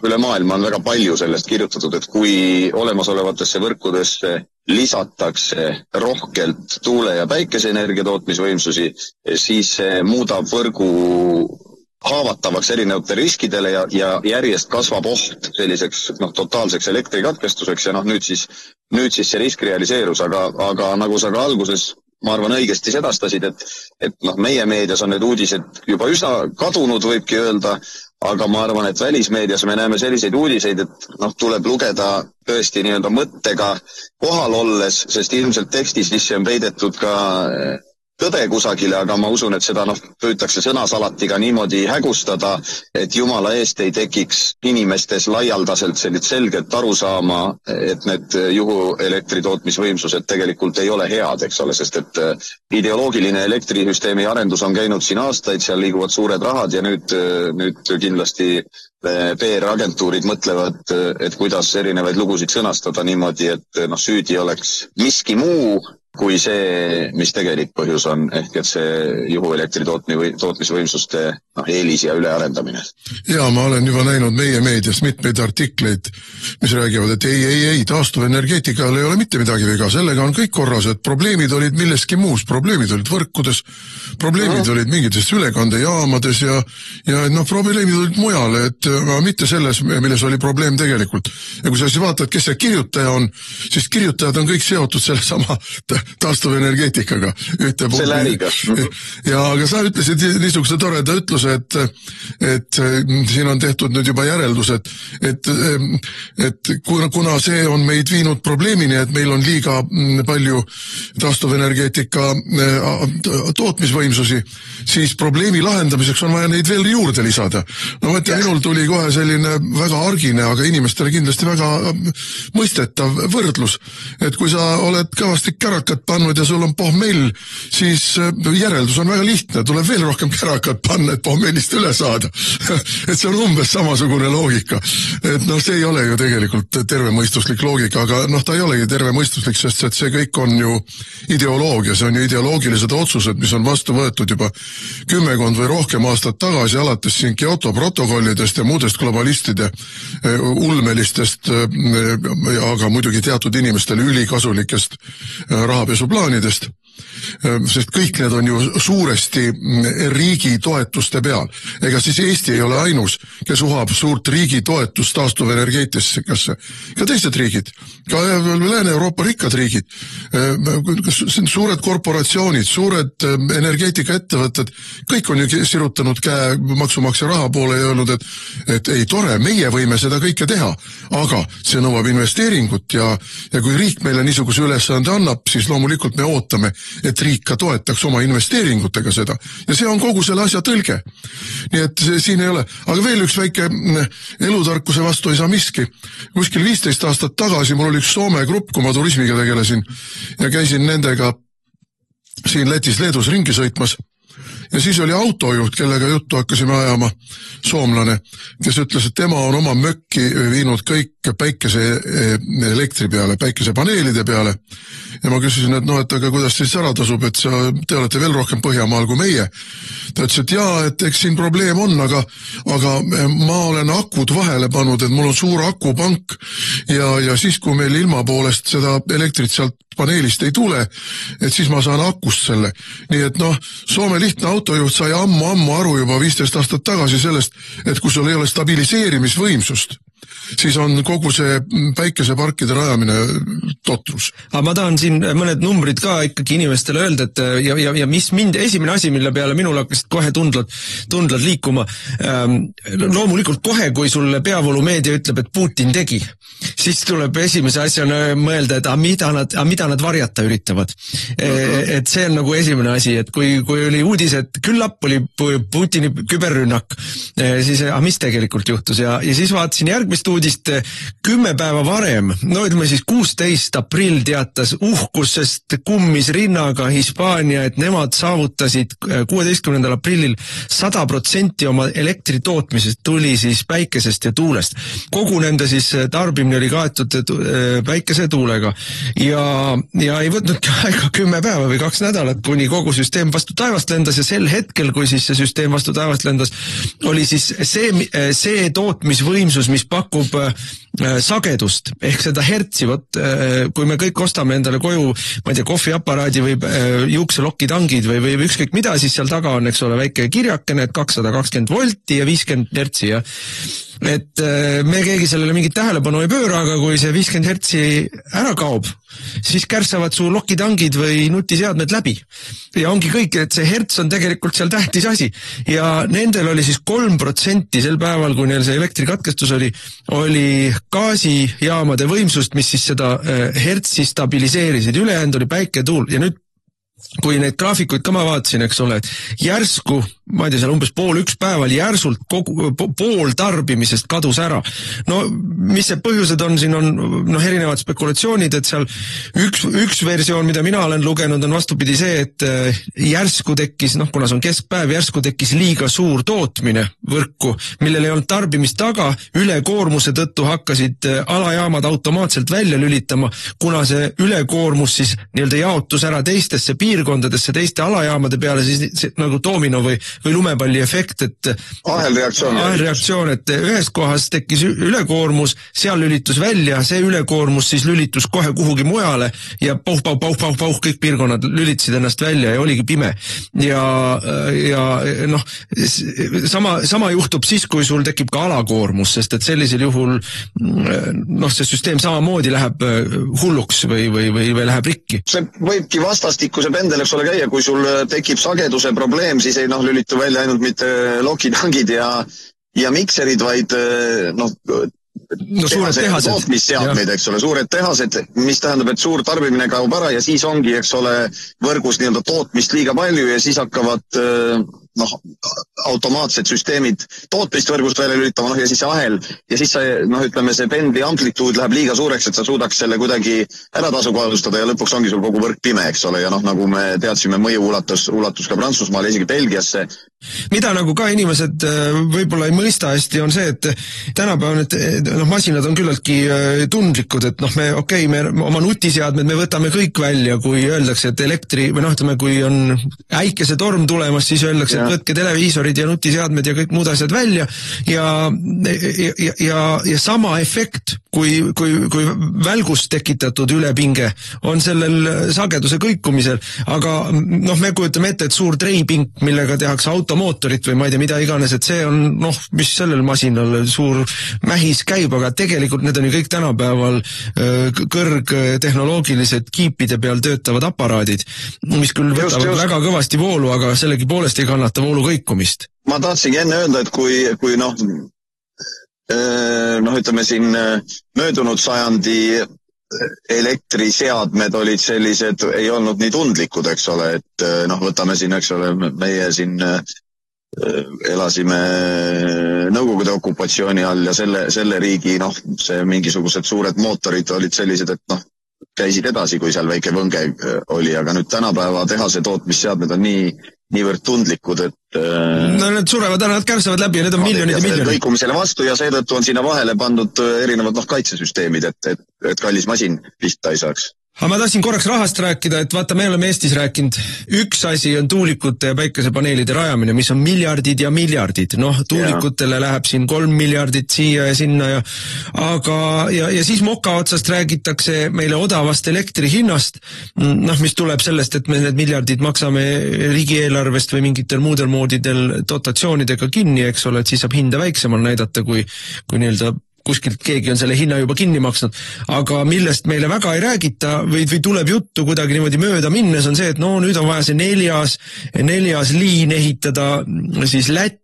üle maailma on väga palju sellest kirjutatud, et kui olemasolevatesse võrkudesse lisatakse rohkelt tuule- ja päikeseenergia tootmisvõimsusi, siis see muudab võrgu haavatavaks erinevate riskidele ja järjest kasvab oht selliseks totaalseks elektrikatkestuseks ja nüüd siis see risk realiseerus, aga nagu sa ka alguses ma arvan õigesti sedastasid, et meie meedias on need uudised juba üsna kadunud, võibki öelda, aga ma arvan, et välismeedias me näeme selliseid uudiseid, et tuleb lugeda tõesti nii-öelda mõttega kohal olles, sest ilmselt tekstis sisse on peidetud ka tõde kusagile, aga ma usun, et seda püütakse sõnasalatiga niimoodi hägustada, et jumala eest ei tekiks inimestes laialdaselt sellist selget arusaama, et need juhuelektri tootmisvõimsused tegelikult ei ole head, eks ole, sest et ideoloogiline elektrisüsteemi arendus on käinud siin aastaid, seal liiguvad suured rahad ja nüüd kindlasti PR-agentuurid mõtlevad, et kuidas erinevaid lugusid sõnastada niimoodi, et süüdi oleks miski muu kui see, mis tegelik põhjus on, ehk et see juhuelektri tootmisvõimsuste eelis ja ülearendamine. Ja ma olen juba näinud meie meedias mitmeid artikleid, mis räägivad, et ei, taastuvenergeetikal ei ole mitte midagi viga, sellega on kõik korras, et probleemid olid milleski muus, probleemid olid võrkudes, probleemid olid mingites ülekandejaamades ja probleemid olid mujal, et mitte selles, milles oli probleem tegelikult. Ja kui sa siis vaatad, kes see kirjutaja on, siis kirjutajad on kõik seotud selle sama taastuvenergeetikaga. Selle äriga. Ja aga sa ütlesid niisuguse toreda ütluse, et siin on tehtud nüüd juba järeldused, et kuna see on meid viinud probleemini, et meil on liiga palju taastuvenergeetika tootmisvõimsusi, siis probleemi lahendamiseks on vaja neid veel juurde lisada. Minul tuli kohe selline väga argine, aga inimestele kindlasti väga mõistetav võrdlus, et kui sa oled kõvasti kärakat pannud ja sul on pohmell, siis järeldus on väga lihtne, tuleb veel rohkem kärakat panna, et pohmellist üle saada. Et see on umbes samasugune loogika. Et see ei ole ju tegelikult tervemõistuslik loogika, aga ta ei olegi tervemõistuslik, sest et see kõik on ju ideoloogia, see on ju ideoloogilised otsused, mis on vastu võetud juba 10 või rohkem aastat tagasi, alates siin Kyoto protokollidest ja muudest globalistide ulmelistest, aga muidugi teatud inimestele ülikasulikest rahapesuplaanidest, sest kõik need on ju suuresti riigi toetuste peal. Ega siis Eesti ei ole ainus, kes uhab suurt riigi toetust taastuvenergeetisse, ka teised riigid, ka Lääne-Euroopa rikkad riigid, suured korporatsioonid, suured energeetikaettevõtted, kõik on ju sirutanud käe maksumaksja raha poole ja öelnud, et ei tore, meie võime seda kõike teha, aga see nõuab investeeringut ja kui riik meile niisuguse ülesande annab, siis loomulikult me ootame, et riik ka toetaks oma investeeringutega seda. Ja see on kogu selle asja tõlge. Nii et siin ei ole. Aga veel üks väike elutarkuse vastu ei saa miski. Kuskil 15 aastat tagasi mul oli üks Soome grupp, kui ma turismiga tegelesin ja käisin nendega siin Lätis-Leedus ringi sõitmas. Ja siis oli autojuht, kellega juttu hakkasime ajama, soomlane, kes ütles, et tema on oma mökki viinud kõik päikese elektri peale, päikesepaneelide peale. Ja ma küsisin, et aga kuidas siis ära tasub, et te olete veel rohkem Põhjamaal kui meie. Ta ütles, et jaa, et eks siin probleem on, aga ma olen akud vahele pannud, et mul on suur akupank ja siis, kui meil ilma poolest seda elektrit sealt paneelist ei tule, et siis ma saan akust selle. Nii et Soome lihtne autojuht sai ammu aru juba 15 aastat tagasi sellest, et kui sul ei ole stabiliseerimisvõimsust, siis on kogu see päikeseparkide rajamine totrus. Aga ma tahan siin mõned numbrid ka ikkagi inimestele öelda, et ja mis esimene asi, mille peale minul hakkasid kohe tundlad liikuma, loomulikult kohe, kui sulle peavoolumeedia ütleb, et Putin tegi, siis tuleb esimese asjana mõelda, et mida nad varjata üritavad. Et see on nagu esimene asi, et kui oli uudis, et küllap oli Putini küberrünnak, siis mis tegelikult juhtus ja siis vaatasin järgmist uudist 10 päeva varem, ütleme siis 16 aprill teatas uhkusest kummis rinnaga Hispaania, et nemad saavutasid 16. aprillil 100% oma elektritootmisest tuli siis päikesest ja tuulest. Kogu nende siis tarbimine oli kaetud päikese tuulega ja ei võtnud aega 10 päeva või 2 nädalat, kuni kogu süsteem vastu taevast lendas ja sel hetkel, kui siis see süsteem vastu taevast lendas, oli siis see tootmisvõimsus, mis pakub sagedust ehk seda hertsi, kui me kõik ostame endale koju, ma ei tea, kohviaparaadi või juukselokkitangid või ükskõik mida, siis seal taga on, eks ole, väike kirjakene, et 220 volti ja 50 hertsi ja et me keegi sellele mingit tähelepanu ei pööra, aga kui see 50 hertsi ära kaob, siis kärsavad su lokitangid või nutiseadmed läbi. Ja ongi kõik, et see herts on tegelikult seal tähtis asi. Ja nendel oli siis 3% sel päeval, kui neil see elektrikatkestus oli gaasijaamade võimsust, mis siis seda hertsi stabiliseerisid. Ülejäänud oli päike ja tuul. Ja nüüd kui need graafikuid ka ma vaatasin, eks ole, et järsku, ma ei tea, seal umbes 12:30 päeval järsult pool tarbimisest kadus ära. No mis see põhjused on, siin on erinevad spekulatsioonid, et seal üks versioon, mida mina olen lugenud, on vastupidi see, et järsku tekkis, kuna see on keskpäev, järsku tekkis liiga suur tootmine võrku, millel ei olnud tarbimist taga, ülekoormuse tõttu hakkasid alajaamad automaatselt välja lülitama, kuna see ülekoormus siis nii-öelda jaotus ära teistesse piirkondadesse, teiste alajaamade peale, siis nagu doomino või lumepalli efekt, et ahelreaktsioon, et ühes kohas tekkis ülekoormus, seal lülitus välja, see ülekoormus siis lülitus kohe kuhugi mujale ja pauh, kõik piirkonnad lülitasid ennast välja ja oligi pime. Ja sama juhtub siis, kui sul tekib ka alakoormus, sest et sellisel juhul see süsteem samamoodi läheb hulluks või läheb rikki. See võibki vastastikuse pendel, eks ole, käia, kui sul tekib sageduse probleem, siis ei lülitu välja ainult mitte lokitangid ja mikserid, vaid suured tehased. Tootmisseadmeid, eks ole, suured tehased, mis tähendab, et suur tarbimine kaob ära ja siis ongi, eks ole, võrgus nii-öelda tootmist liiga palju ja siis hakkavad automaatsed süsteemid tootmist võrgust välja lülitama, ja siis see ahel ja siis ütleme, see pendli amplituud läheb liiga suureks, et sa suudaks selle kuidagi ära tasakaalustada ja lõpuks ongi sul kogu võrk pime, eks ole, ja nagu me teadsime, mõju ulatus ka Prantsusmaal, isegi Belgiasse. Mida nagu ka inimesed võib-olla ei mõista hästi on see, et tänapäeval masinad on küllaltki tundlikud, et me oma nutiseadmed me võtame kõik välja, kui öeldakse, et elektri või kui on äikesetorm tulemas, siis öeldakse, et võtke televiisorid ja nutiseadmed ja kõik muud asjad välja ja sama efekt, kui välgust tekitatud ülepinge on sellel sageduse kõikumisel, aga me kujutame ette, et suur treipink, millega tehakse automootorit või ma ei tea, mida iganes, et see on, mis sellel masinal suur mähis käib, aga tegelikult need on ju kõik tänapäeval kõrgtehnoloogilised kiipide peal töötavad aparaadid, mis küll võtavad väga kõvasti voolu, aga sellegi poolest ei kannata voolu kõikumist. Ma tahtsingi enne öelda, et kui ütleme siin möödunud sajandi elektriseadmed olid sellised, ei olnud nii tundlikud, eks ole, et võtame siin, eks ole, meie siin elasime Nõukogude okupatsiooni all ja selle riigi, see mingisugused suured mootorid olid sellised, et käisid edasi, kui seal väike võnge oli, aga nüüd tänapäeva tehase tootmisseadmed on niivõrd tundlikud, et need surevad ära, nad kärsavad läbi ja need on miljonid ja miljonid. Kõikumisele vastu ja seetõttu on sinna vahele pandud erinevad kaitsesüsteemid, et kallis masin pihta ei saaks. Aga ma tahtsin korraks rahast rääkida, et vaata, me oleme Eestis rääkinud, üks asi on tuulikute ja päikesepaneelide rajamine, mis on miljardid ja miljardid, tuulikutele läheb siin 3 miljardit siia ja sinna ja siis moka otsast räägitakse meile odavast elektri hinnast, mis tuleb sellest, et me need miljardid maksame riigieelarvest või mingitel muudel moodidel dotatsioonidega kinni, eks ole, et siis saab hinda väiksemal näidata, kui nii-öelda kuskilt keegi on selle hinna juba kinni maksnud, aga millest meile väga ei räägita või tuleb juttu kuidagi niimoodi mööda minnes on see, et nüüd on vaja see neljas liin ehitada siis Lätti,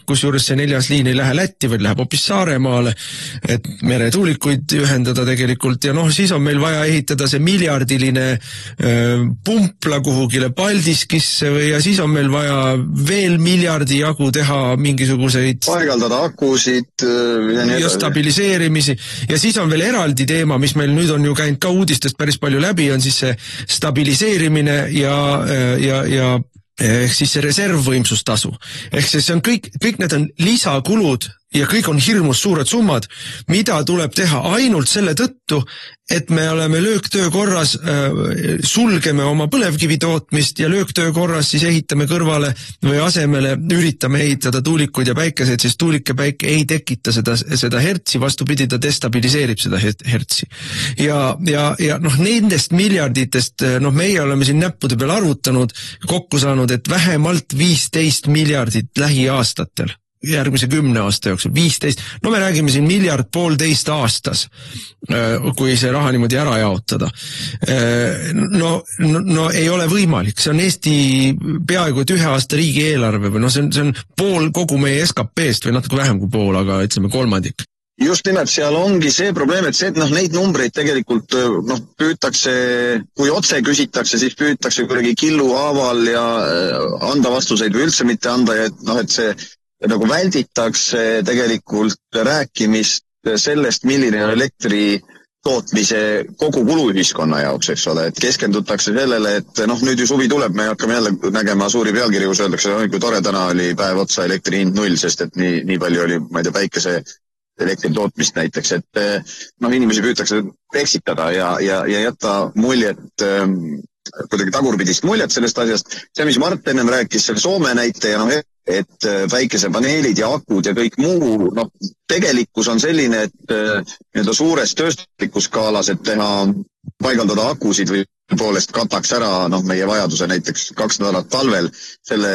kusjuures see 4. liin ei lähe Lätti, vaid läheb hoopis Saaremaale, et meretuulikuid ühendada tegelikult ja siis on meil vaja ehitada see miljardiline pumpla kuhugile Paldiskisse ja siis on meil vaja veel miljardi jagu teha mingisuguseid paigaldada akusid ja stabiliseerimisi ja siis on veel eraldi teema, mis meil nüüd on ju käinud ka uudistest päris palju läbi, on siis see stabiliseerimine ja ehk siis see reservvõimsustasu. Ehk see on kõik need on lisakulud ja kõik on hirmus suured summad, mida tuleb teha ainult selle tõttu, et me oleme lööktöö korras, sulgeme oma põlevkivi tootmist ja lööktöö korras siis ehitame kõrvale või asemele üritame ehitada tuulikuid ja päikeseid, sest tuulik ja päike ei tekita seda hertsi, vastupidi, ta destabiliseerib seda hertsi. Ja nendest miljarditest, meie oleme siin näppude peal arvutanud, kokku saanud, et vähemalt 15 miljardit lähiaastatel. Järgmise 10 aasta jooksul, 15, me räägime siin 1,5 miljardit aastas, kui see raha niimoodi ära jaotada. Ei ole võimalik, see on Eesti peaaegu et 1 aasta riigieelarve või see on pool kogu meie SKP-st või natuke vähem kui pool, aga ütleme 1/3. Just nimelt seal ongi see probleem, et see, et neid numbreid tegelikult püütakse, kui otse küsitakse, siis püütakse kuidagi killuhaaval ja anda vastuseid või üldse mitte anda ja et see nagu välditakse tegelikult rääkimist sellest, milline on elektri tootmise kogu kuluühiskonna jaoks, eks ole, et keskendutakse sellele, et nüüd ju suvi tuleb, me hakkame jälle nägema suuri pealkirju, kus öeldakse, kui tore täna oli päev otsa elektri hind 0, sest et nii palju oli, ma ei tea, päikese elektri tootmist näiteks, et inimesi püütakse eksitada ja jätta muljet, kuidagi tagurpidist muljet sellest asjast. See, mis Mart ennem rääkis, selle Soome näite ja et päikesepaneelid ja akud ja kõik muu, tegelikkus on selline, et suures tööstuslikus skaalas, et paigaldada akusid või poolest kataks ära meie vajaduse näiteks 2 nädalat talvel, selle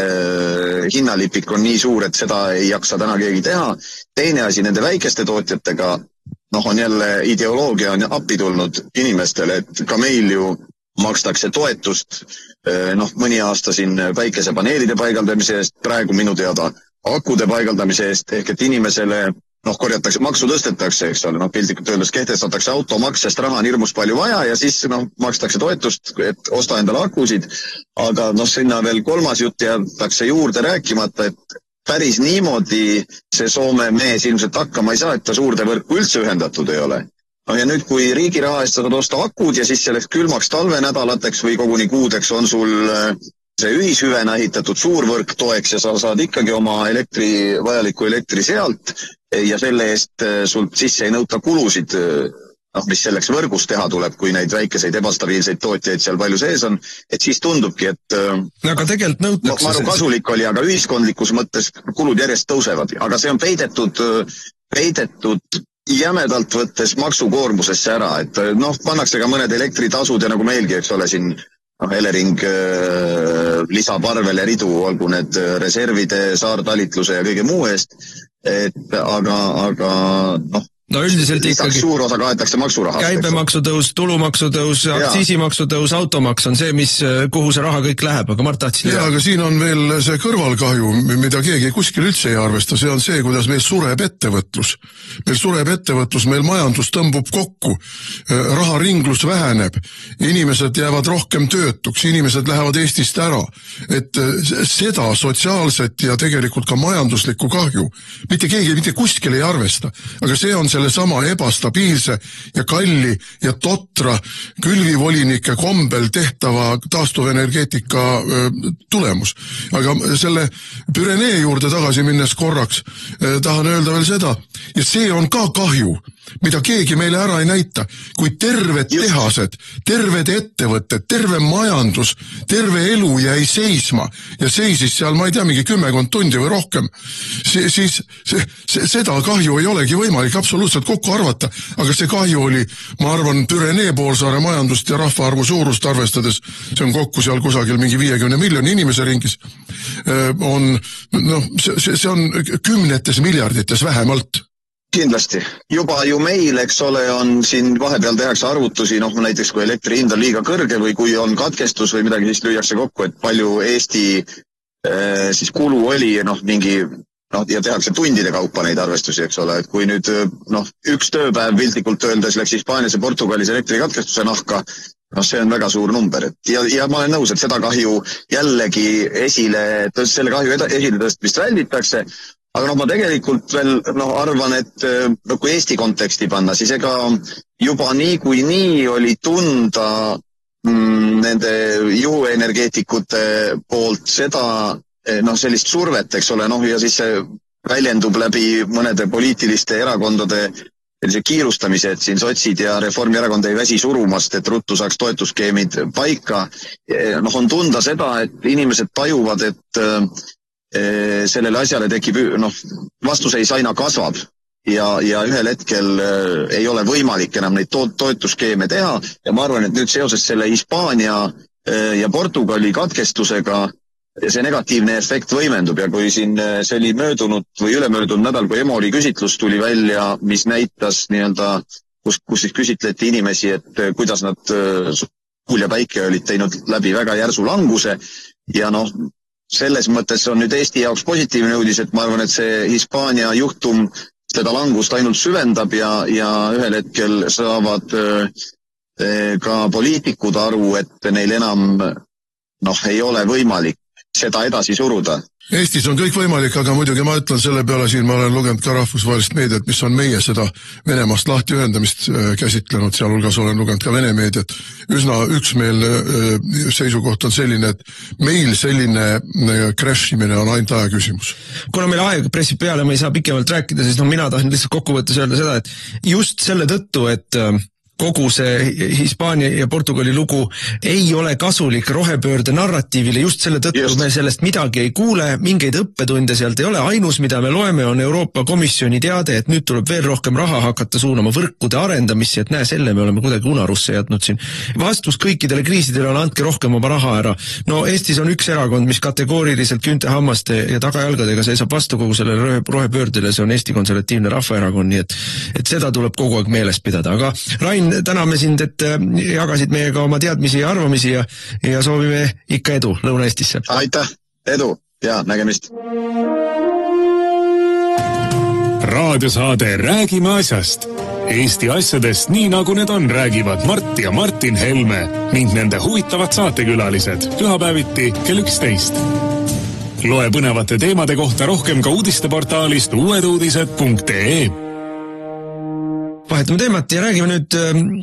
hinnalipik on nii suur, et seda ei jaksa täna keegi teha. Teine asi nende väikeste tootjatega, on jälle ideoloogia on appi tulnud inimestele, et ka meil ju makstakse toetust, mõni aasta siin päikesepaneelide paigaldamise eest, praegu minu teada akude paigaldamise eest, ehk et inimesele korjatakse, maksu tõstetakse, eks ole, piltlikult öeldes kehtestatakse automaks, sest raha on hirmus palju vaja ja siis makstakse toetust, et osta endale akusid, aga sinna veel kolmas jutt jätakse juurde rääkimata, et päris niimoodi see Soome mees ilmselt hakkama ei saa, et ta suurde võrku üldse ühendatud ei ole. Ja nüüd, kui riigi raha eest saad osta akud ja siis selleks külmaks talvenädalateks või koguni kuudeks on sul see ühishüvena ehitatud suurvõrk toeks ja sa saad ikkagi oma vajaliku elektri sealt ja selle eest sul sisse ei nõuta kulusid, mis selleks võrgus teha tuleb, kui neid väikeseid ebastabiilseid tootjaid seal palju sees on, et siis tundubki, et aga tegelikult nõutakse maru kasulik oli, aga ühiskondlikus mõttes kulud järjest tõusevad, aga see on peidetud jämedalt võttes maksukoormusesse ära, et pannakse ka mõned elektritasud ja nagu meilgi, eks ole, siin Elering lisab arvele ridu, olgu need reservide, saartalitluse ja kõige muu eest, aga üldiselt lisaks ikkagi suur osa kaetakse maksurahast. Käibemaksutõus, tulumaksutõus, aktsiisimaksutõus, automaks on see, kuhu see raha kõik läheb, aga Mart tahtsin aga siin on veel see kõrvalkahju, mida keegi kuskil üldse ei arvesta, see on see, kuidas meil sureb ettevõtlus. Meil majandus tõmbub kokku, raharinglus väheneb, inimesed jäävad rohkem töötuks, inimesed lähevad Eestist ära, et seda sotsiaalset ja tegelikult ka majanduslikku kahju mitte keegi mitte kuskil ei arvesta, aga see on selle sama ebastabiilse ja kalli ja totra külvivolinike kombel tehtava taastuvenergeetika tulemus. Aga selle Pürenee juurde tagasi minnes korraks tahan öelda veel seda, ja see on ka kahju, mida keegi meile ära ei näita, kui terved tehased, terved ettevõtted, terve majandus, terve elu jäi seisma ja seisis seal, ma ei tea, mingi 10 tundi või rohkem, siis seda kahju ei olegi võimalik absoluutselt kokku arvata, aga see kahju oli, ma arvan, Pürenee poolsaare majandust ja rahvaarvu suurust arvestades, see on kokku seal kusagil mingi 50 miljoni inimese ringis, see on kümnetes miljardites vähemalt. Kindlasti. Juba ju meil, eks ole, on siin vahepeal tehakse arvutusi, näiteks kui elektri hind on liiga kõrge või kui on katkestus või midagi, siis lüüakse kokku, et palju Eesti siis kulu oli, ja tehakse tundide kaupa neid arvestusi, eks ole, et kui nüüd üks tööpäev piltlikult öeldes läks Hispaanias ja Portugalis elektrikatkestuse nahka, see on väga suur number, ja ma olen nõus, et seda kahju jällegi selle kahju esile tõstmist välditakse. Aga ma tegelikult veel arvan, et kui Eesti konteksti panna, siis ega juba nii oli tunda nende juhuenergeetikute poolt seda sellist survet, eks ole, ja siis see väljendub läbi mõnede poliitiliste erakondade sellise kiirustamise, et siin sotsid ja Reformierakond ei väsi surumast, et ruttu saaks toetusskeemid paika. On tunda seda, et inimesed tajuvad, et sellele asjale tekib, vastuseis aina kasvab ja ühel hetkel ei ole võimalik enam neid toetusskeeme teha ja ma arvan, et nüüd seoses selle Hispaania ja Portugali katkestusega see negatiivne efekt võimendub ja kui siin see oli möödunud või ülemöödunud nädal, kui Emori küsitlus tuli välja, mis näitas kus siis küsitleti inimesi, et kuidas nad tuul ja päike olid teinud läbi väga järsu languse ja selles mõttes on nüüd Eesti jaoks positiivne uudis, et ma arvan, et see Hispaania juhtum seda langust ainult süvendab ja ühel hetkel saavad ka poliitikud aru, et neil enam ei ole võimalik seda edasi suruda. Eestis on kõik võimalik, aga muidugi ma ütlen selle peale siin, ma olen lugenud ka rahvusvahelist meediat, mis on meie seda Venemaast lahti ühendamist käsitlenud, sealhulgas olen lugenud ka Vene meediat. Üsna üksmeelne seisukoht on selline, et meil selline crashimine on ainult aja küsimus. Kuna meil aeg pressib peale, ma ei saa pikemalt rääkida, siis mina tahan lihtsalt kokkuvõttes öelda seda, et just selle tõttu, et kogu see Hispaania ja Portugali lugu ei ole kasulik rohepöörde narratiivile, just selle tõttu me sellest midagi ei kuule, mingeid õppetunde sealt ei ole, ainus mida me loeme on Euroopa Komisjoni teade, et nüüd tuleb veel rohkem raha hakata suunama võrkude arendamisse, et näe, selle me oleme kuidagi unarusse jätnud siin. Vastus kõikidele kriisidele on andke rohkem oma raha ära. No Eestis on üks erakond, mis kategooriliselt küntehammaste ja tagajalgadega seisab vastu kogu selle rohepöördele, see on Eesti Konservatiivne Rahvaerakond, nii et seda tuleb kogu aeg meeles pidada, aga Rain, täname sind, et jagasid meiega oma teadmisi ja arvamisi ja soovime ikka edu Lõuna-Eestisse. Aitäh, edu ja nägemist. Raadiosaade Räägime asjast. Eesti asjadest nii nagu need on, räägivad Mart ja Martin Helme ning nende huvitavad saatekülalised pühapäeviti kell 11. Loe põnevate teemade kohta rohkem ka uudisteportaalist uueduudised.ee. Vahetame teemat ja räägime nüüd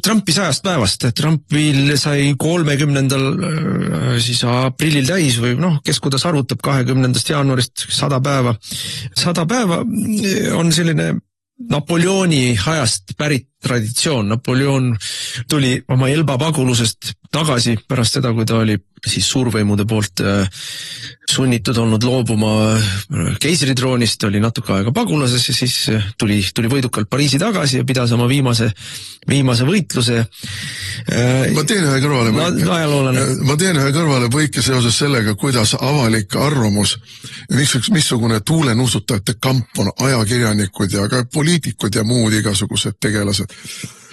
Trumpi 100 päevast. Trumpil sai 30. siis aprillil täis või kes kuidas arvutab 20. jaanuarist 100 päeva. 100 päeva on selline Napoleoni ajast pärit traditsioon. Napoleon tuli oma Elba pagulusest tagasi pärast seda, kui ta oli siis suurvõimude poolt sunnitud olnud loobuma keisritroonist, oli natuke aega pagulases ja siis tuli võidukalt Pariisi tagasi ja pidas oma viimase võitluse. Ma teen ühe kõrvale põike seoses sellega, kuidas avalik arvamus, missugune tuulenuusutajate kamp on ajakirjanikud ja ka poliitikud ja muud igasugused tegelased,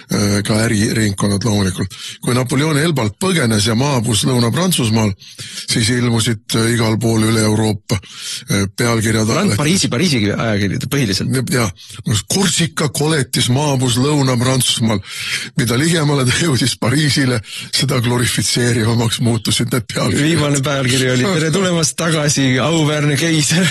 ka äriringkonnad loomulikult. Kui Napoleoni Elbalt põgenes ja maabus Lõuna-Prantsusmaal, siis ilmusid igal pool üle Euroopa pealkirjad. Pariisi ajakirjad põhiliselt. Ja, Korsika koletis maabus Lõuna-Prantsusmaal. Mida ligemale ta jõudis Pariisile, seda glorifitseerivamaks muutusid need pealkirjad. Viimane pealkiri oli tere tulemast tagasi, auväärne keiser.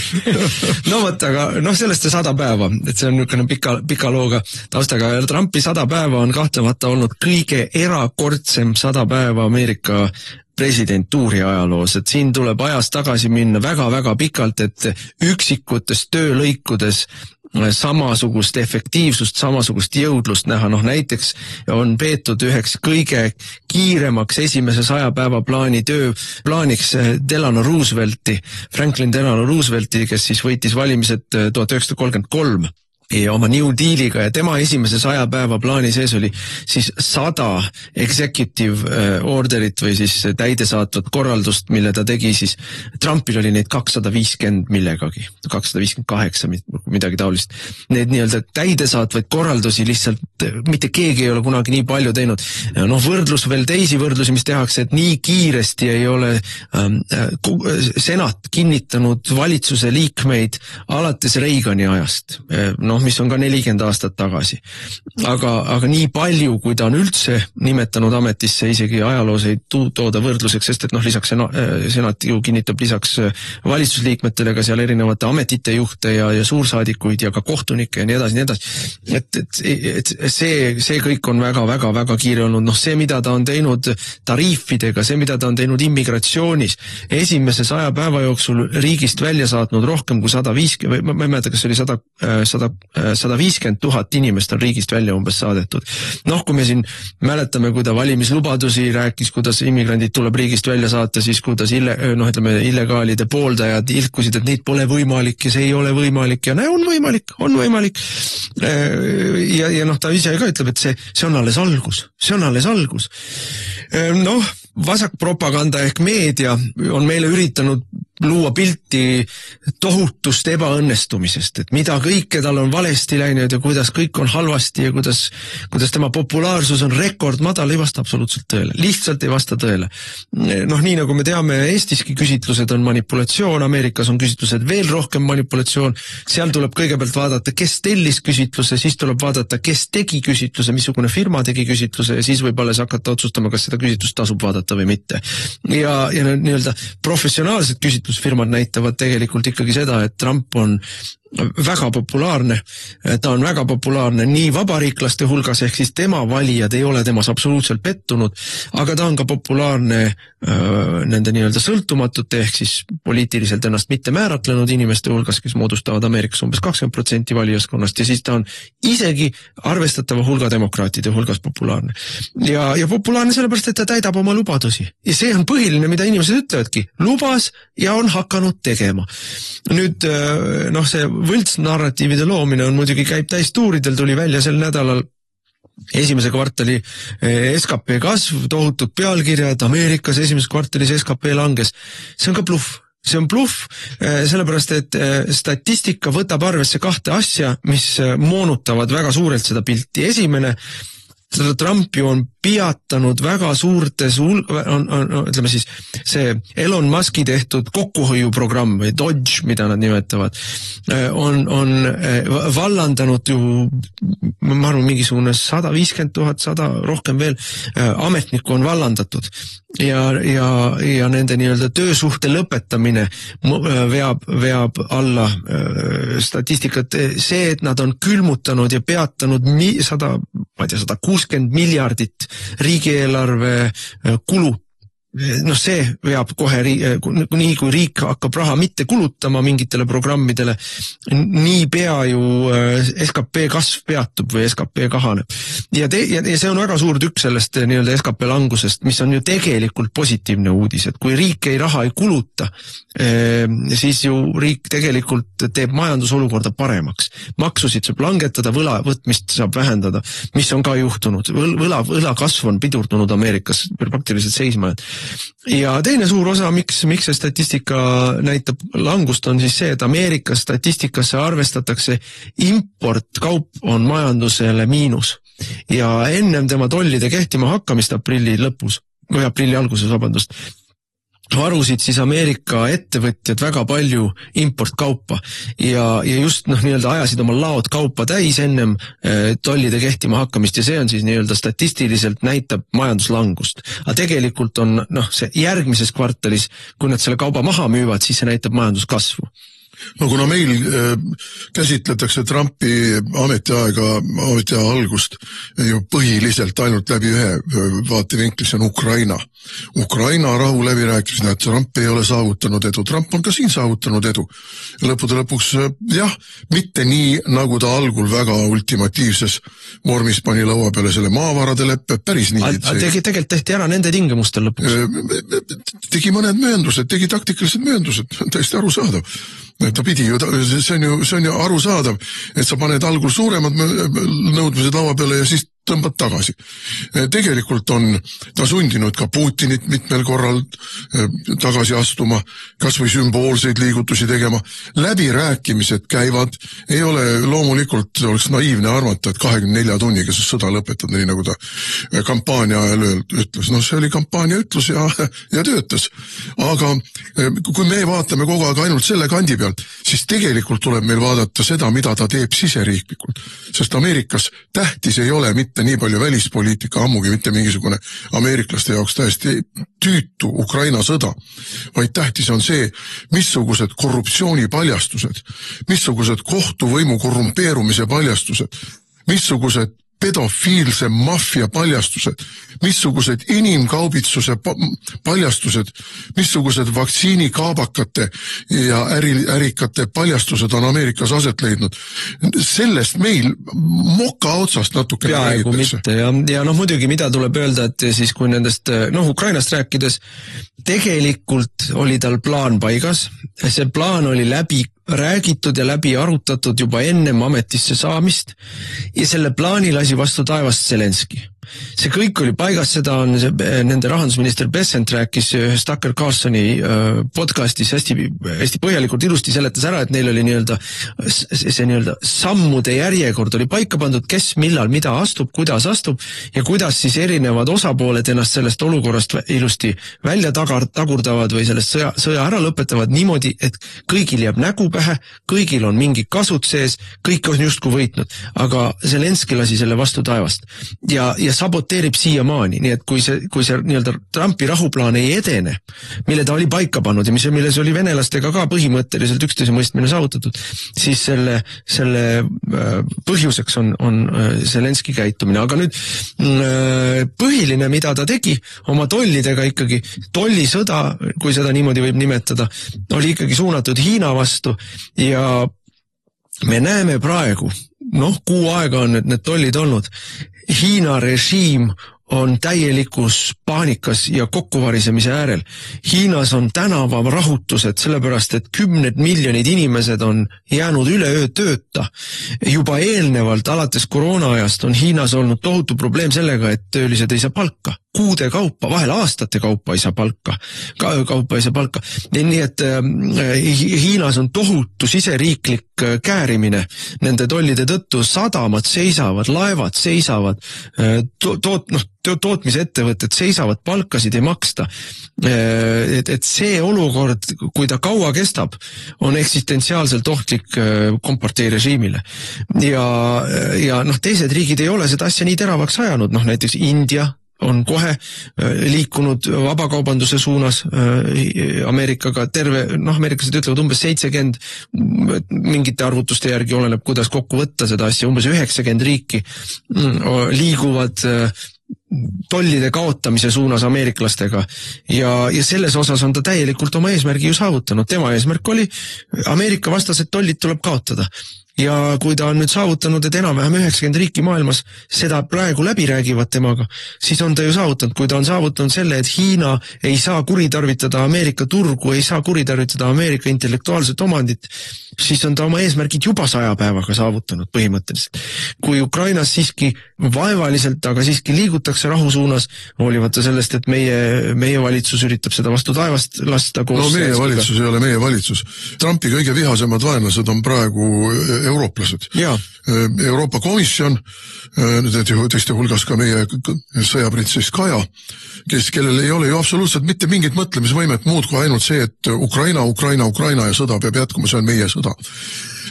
No võt, aga sellest 100 päeva, et see on niisugune pika looga taustaga. Trumpi 100 päeva on kahtlemata olnud kõige erakordsem 100 päeva Ameerika presidentuuri ajaloos, et siin tuleb ajas tagasi minna väga-väga pikalt, et üksikutes töölõikudes samasugust efektiivsust, samasugust jõudlust näha. Näiteks on peetud üheks kõige kiiremaks esimese 100 päeva plaaniks Delano Roosevelti, Franklin Delano Roosevelti, kes siis võitis valimised 1933. ja oma New Dealiga ja tema esimese 100 päeva plaani sees oli siis 100 executive orderit või siis täidesaatvat korraldust, mille ta tegi siis. Trumpil oli neid 250 millegagi, 258 midagi taolist. Need nii-öelda täidesaatvaid korraldusi lihtsalt mitte keegi ei ole kunagi nii palju teinud. Võrdlus veel teisi võrdlusi, mis tehakse, et nii kiiresti ei ole senat kinnitanud valitsuse liikmeid alates Reagani ajast. Mis on ka 40 aastat tagasi. Aga nii palju, kui ta on üldse nimetanud ametisse, isegi ajaloos ei tooda võrdluseks, sest et lisaks senat ju kinnitab lisaks valitsusliikmetele ka seal erinevate ametite juhte ja suursaadikuid ja ka kohtunikke ja nii edasi. Et see kõik on väga kiire olnud. See, mida ta on teinud tariifidega, see, mida ta on teinud immigratsioonis, esimese 100 päeva jooksul riigist välja saatnud rohkem kui 150, või ma ei mäleta, kas see oli 150 000 inimest on riigist välja umbes saadetud. Kui me siin mäletame, kui ta valimislubadusi rääkis, kuidas immigrandid tuleb riigist välja saata, siis kuidas illegaalide pooldajad ilkusid, et neid pole võimalik ja see ei ole võimalik ja on võimalik. Ja ta ise ka ütleb, et see on alles algus. Vasakpropaganda ehk meedia on meile üritanud luua pilti tohutust ebaõnnestumisest, et mida kõike tal on valesti läinud ja kuidas kõik on halvasti ja kuidas tema populaarsus on rekordmadal, ei vasta absoluutselt tõele. Lihtsalt ei vasta tõele. Nii nagu me teame, Eestiski küsitlused on manipulatsioon, Ameerikas on küsitlused veel rohkem manipulatsioon, seal tuleb kõigepealt vaadata, kes tellis küsitluse, siis tuleb vaadata, kes tegi küsitluse, missugune firma tegi küsitluse ja siis võib alles hakata otsustama, kas seda küsitlust tasub vaadata või mitte. Ja nii-öelda professionaalsed küsitlusfirmad näitavad tegelikult ikkagi seda, et Trump on väga populaarne, ta on väga populaarne nii vabariiklaste hulgas, ehk siis tema valijad ei ole temas absoluutselt pettunud, aga ta on ka populaarne nende nii-öelda sõltumatute ehk siis poliitiliselt ennast mitte määratlenud inimeste hulgas, kes moodustavad Ameerikas umbes 20% valijaskonnast ja siis ta on isegi arvestatava hulga demokraatide hulgas populaarne. Ja populaarne sellepärast, et ta täidab oma lubadusi. Ja see on põhiline, mida inimesed ütlevadki. Lubas ja on hakanud tegema. Nüüd, see võltsnarratiivide loomine on muidugi käib täistuuridel, tuli välja sel nädalal esimese kvartali SKP kasv, tohutud pealkirjad, Ameerikas esimeses kvartalis SKP langes. See on ka bluff. See on bluff, sellepärast, et statistika võtab arvesse kahte asja, mis moonutavad väga suurelt seda pilti. Esimene, Trump ju on piatanud väga suurtes ütleme siis see Elon Muski tehtud kokkuhoiuprogramm või Dodge, mida nad nimetavad, on vallandanud ju, ma arvan, mingisugune 150 000, 100, rohkem veel ametnikku on vallandatud ja nende nii-öelda töösuhte lõpetamine veab alla statistikat. See, et nad on külmutanud ja peatanud 160 miljardit riigieelarve kulu. See veab kohe, nii kui riik hakkab raha mitte kulutama mingitele programmidele, nii pea ju SKP kasv peatub või SKP kahaneb. Ja see on väga suur tükk sellest nii-öelda SKP langusest, mis on ju tegelikult positiivne uudis, et kui riik raha ei kuluta, siis ju riik tegelikult teeb majandusolukorda paremaks. Maksusid saab langetada, võla võtmist saab vähendada, mis on ka juhtunud. Võla kasv on pidurdunud Ameerikas praktiliselt seisma. Ja teine suur osa, miks see statistika näitab langust, on siis see, et Ameerikas statistikasse arvestatakse importkaup on majandusele miinus. Ja ennem tema tollide kehtima hakkamist aprilli alguses, vabandust, varusid siis Ameerika ettevõtjad väga palju importkaupa ja just nii-öelda ajasid oma laod kaupa täis ennem tollide kehtima hakkamist ja see on siis nii-öelda statistiliselt näitab majanduslangust. Aga tegelikult on see järgmises kvartalis, kui nad selle kauba maha müüvad, siis see näitab majanduskasvu. Kuna meil käsitletakse Trumpi ametiaja algust ju põhiliselt ainult läbi ühe vaatevinklis, see on Ukraina rahu läbirääkimised, et Trump ei ole saavutanud edu. Trump on ka siin saavutanud edu. Lõppude lõpuks, mitte nii, nagu ta algul väga ultimatiivses vormis pani laua peale selle maavarade leppe, päris nii. Tegelikult tehti ära nende tingimustel lõpuks. Tegi mõned mööndused, tegi taktikalised mööndused, täiesti arusaadav. Ta pidi ju, see on ju arusaadav, et sa paned algul suuremad nõudmised laua peale ja siis tõmbad tagasi. Tegelikult on ta sundinud ka Putinit mitmel korral tagasi astuma, kas või sümboolseid liigutusi tegema. Läbirääkimised käivad, ei ole loomulikult, oleks naiivne arvata, et 24 tunniga see sõda lõpetada, nii nagu ta kampaania ajal ütles. See oli kampaania ütlus ja töötas. Aga kui me vaatame kogu aeg ainult selle kandi pealt, siis tegelikult tuleb meil vaadata seda, mida ta teeb siseriiklikult. Sest Ameerikas tähtis ei ole mitte nii palju välispoliitika, ammugi mitte mingisugune ameeriklaste jaoks täiesti tüütu Ukraina sõda, vaid tähtis on see, missugused korruptsioonipaljastused, missugused kohtuvõimu korrumpeerumise paljastused, missugused pedofiilse maffia paljastused, missugused inimkaubitsuse paljastused, missugused vaktsiinikaabakate ja ärikate paljastused on Ameerikas aset leidnud. Sellest meil moka otsast natuke peaaegu mitte ja muidugi mida tuleb öelda, et siis kui nendest Ukrainast rääkides, tegelikult oli tal plaan paigas, see plaan oli läbi räägitud ja läbi arutatud juba ennem ametisse saamist ja selle plaani lasi vastu taevast Zelenski. see kõik oli paigas, seda on nende rahandusminister Bessent rääkis ühes Tucker Carlsoni podcastis hästi põhjalikult ilusti seletas ära, et neil oli see sammude järjekord oli paika pandud, kes millal mida astub, kuidas astub ja kuidas siis erinevad osapooled ennast sellest olukorrast ilusti välja tagurdavad või sellest sõja ära lõpetavad niimoodi, et kõigil jääb nägu pähe, kõigil on mingi kasut sees, kõik on justkui võitnud, aga Zelenski lasi selle vastu taevast ja saboteerib siiamaani, nii et kui see Trumpi rahuplaan ei edene, mille ta oli paika pannud ja milles oli venelastega ka põhimõtteliselt üksteise mõistmine saavutatud, siis selle põhjuseks on Zelenski käitumine, aga nüüd põhiline, mida ta tegi oma tollidega ikkagi, tollisõda, kui seda niimoodi võib nimetada, oli ikkagi suunatud Hiina vastu ja me näeme praegu, kuu aega on need tollid olnud, Hiina režiim on täielikus paanikas ja kokkuvarisemise äärel. Hiinas on tänavarahutused, sellepärast et 10 miljonid inimesed on jäänud üleöö tööta. Juba eelnevalt, alates koroona-ajast on Hiinas olnud tohutu probleem sellega, et töölised ei saa palka. Kuude kaupa, vahel aastate kaupa ei saa palka. Nii et Hiinas on tohutu siseriiklik käärimine nende tollide tõttu, sadamad seisavad, laevad seisavad, tootmisettevõtted seisavad, palkasid ei maksta. Et see olukord, kui ta kaua kestab, on eksistentsiaalselt ohtlik komparteirežiimile. Ja teised riigid ei ole seda asja nii teravaks ajanud, näiteks India on kohe liikunud vabakaubanduse suunas Ameerikaga ameeriklased ütlevad umbes 70, mingite arvutuste järgi oleneb, kuidas kokku võtta seda asja, umbes 90 riiki liiguvad tollide kaotamise suunas ameeriklastega ja selles osas on ta täielikult oma eesmärgi ju saavutanud. Tema eesmärk oli Ameerika vastased tollid tuleb kaotada. Ja kui ta on nüüd saavutanud, et enam-vähem 90 riiki maailmas seda praegu läbi räägivad temaga, siis on ta ju saavutanud, kui ta on saavutanud selle, et Hiina ei saa kuritarvitada Ameerika turgu, ei saa kuritarvitada Ameerika intellektuaalset omandit, siis on ta oma eesmärgid juba 100 päevaga saavutanud põhimõtteliselt. Kui Ukrainas siiski vaevaliselt, aga siiski liigutakse rahu suunas, hoolivata sellest, et meie valitsus üritab seda vastu taevast lasta koos. Meie valitsus ei ole meie valitsus. Trumpi kõige vihasemad vaenlased on praegu eurooplased. Euroopa Komisjon, teiste hulgas ka meie sõjaprintsess Kaja, kellel ei ole ju absoluutselt mitte mingit mõtlemisvõimet muud kui ainult see, et Ukraina ja sõda peab jätkuma, see on meie sõda.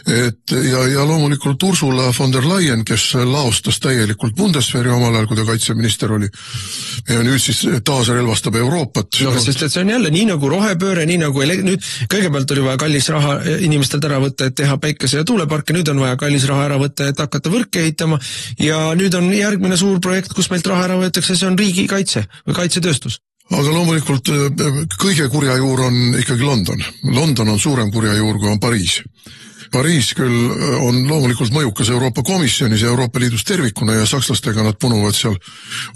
Ja loomulikult Ursula von der Leyen, kes laostas täielikult Bundeswehri omal ajal, kui ta kaitseminister oli, ja nüüd siis taas relvastab Euroopat. Sest et see on jälle nii nagu rohepööre, nii nagu nüüd kõigepealt oli vaja kallis raha inimestelt ära võtta, et teha päikese- ja tuuleparke, nüüd on vaja kallis raha ära võtta, et hakata võrke ehitama ja nüüd on järgmine suur projekt, kus meilt raha ära võetakse, see on riigikaitse või kaitsetööstus. Aga loomulikult kõige kurja juur on ikkagi London. London on suurem kurja juur, kui on Pariis. Pariis küll on loomulikult mõjukas Euroopa Komisjonis ja Euroopa Liidus tervikuna ja sakslastega nad punuvad seal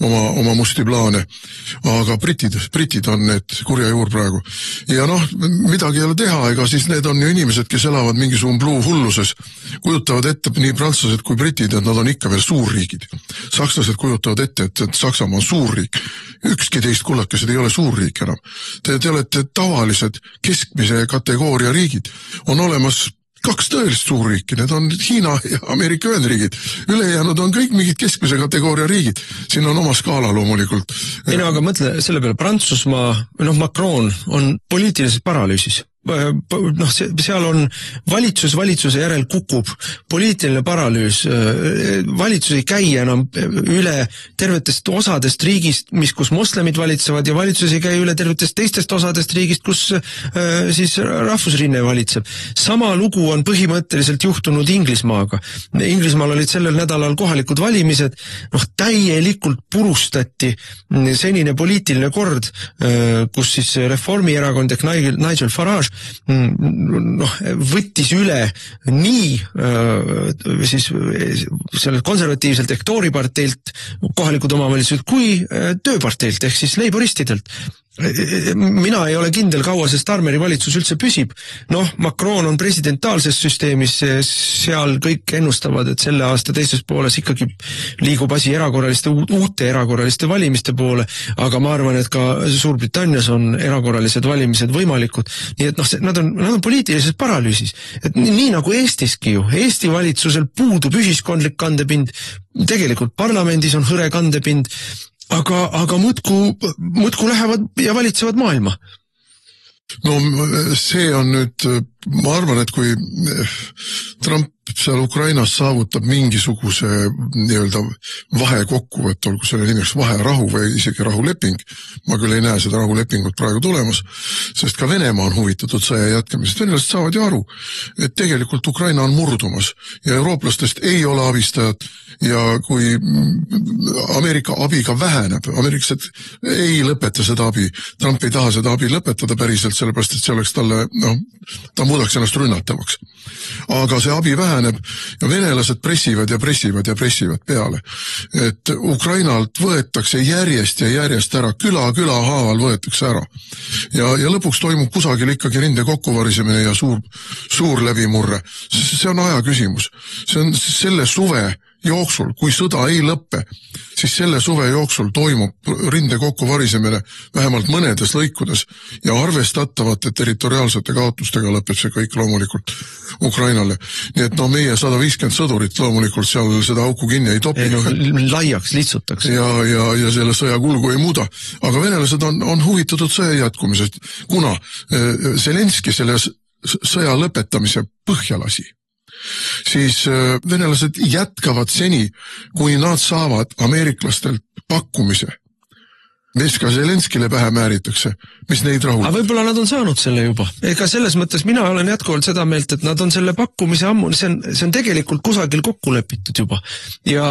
oma musti plaane. Aga britid on need kurja juur praegu. Ja midagi ei ole teha, ega siis need on ju inimesed, kes elavad mingisugune blue hulluses, kujutavad ette nii prantslased kui britid, et nad on ikka veel suurriigid. Sakslased kujutavad ette, et Saksamaa on suurriik. Ükski teist kullakesed ei ole suurriik enam. Te olete tavalised keskmise kategooria riigid. On olemas 2 tõelist suurriiki, need on Hiina ja Ameerika Ühendriigid. Ülejäänud on kõik mingid keskmise kategooria riigid. Siin on oma skaala loomulikult. Aga mõtle selle peale, Prantsusmaa, Macron on poliitilises paralüüsis. Seal on valitsuse järel kukub poliitiline paralüüs, valitsus ei käi enam üle tervetest osadest riigist, kus moslemid valitsevad ja valitsus ei käi üle tervetest teistest osadest riigist, kus siis rahvusrinne valitseb. Sama lugu on põhimõtteliselt juhtunud Inglismaaga. Inglismaal olid sellel nädalal kohalikud valimised, täielikult purustati senine poliitiline kord, kus siis Reformierakond ehk Nigel Farage võttis üle nii siis sellelt konservatiivselt ehk Tory parteilt kohalikud omavalitsused kui tööparteilt ehk siis leiboristidelt. mina ei ole kindel, kaua see Starmeri valitsus üldse püsib. Macron on presidentaalses süsteemis, seal kõik ennustavad, et selle aasta teises pooles ikkagi liigub asi uute erakorraliste valimiste poole, aga ma arvan, et ka Suurbritannias on erakorralised valimised võimalikud, nii et nad on poliitilises paralüüsis. Et nii nagu Eestiski ju, Eesti valitsusel puudub ühiskondlik kandepind, tegelikult parlamendis on hõre kandepind, aga muudku lähevad ja valitsevad maailma. No see on nüüd, ma arvan, et kui Trump seal Ukrainas saavutab mingisuguse nii-öelda vahekokkuvõtt, olgu selle nimeks vaherahu või isegi rahuleping, ma küll ei näe seda rahulepingut praegu tulemas, sest ka Venemaa on huvitatud sõja jätkamisest. Venelased saavad ju aru, et tegelikult Ukraina on murdumas ja eurooplastest ei ole abistajad ja kui Ameerika abi ka väheneb, ameeriklased ei lõpeta seda abi, Trump ei taha seda abi lõpetada päriselt, sellepärast et see oleks talle, ta muudaks ennast rünnatavaks. Aga see abi väheneb ja venelased pressivad peale. Et Ukrainalt võetakse järjest ja järjest ära, küla haaval võetakse ära. Ja lõpuks toimub kusagil ikkagi rinde kokkuvarisemine ja suur läbimurre. See on aja küsimus. See on selle suve jooksul, kui sõda ei lõppe, siis selle suve jooksul toimub rinde kokkuvarisemine vähemalt mõnedes lõikudes ja arvestatavate territoriaalsete kaotustega lõpeb see kõik loomulikult Ukrainale. Nii et meie 150 sõdurit loomulikult seal seda auku kinni ei topi. Laiaks lihtsutakse. Ja selle sõja kulgu ei muuda. Aga venelased on huvitatud sõja jätkumisest, kuna Zelenski selle sõja lõpetamise põhja lasi. Siis venelased jätkavad seni, kui nad saavad ameeriklastelt pakkumise, mis ka Zelenskile pähe määritakse, mis neid rahuldab. Aga võib-olla nad on saanud selle juba. Ega selles mõttes mina olen jätkuvalt seda meelt, et nad on selle pakkumise ammu, see on tegelikult kusagil kokku lepitud juba. Ja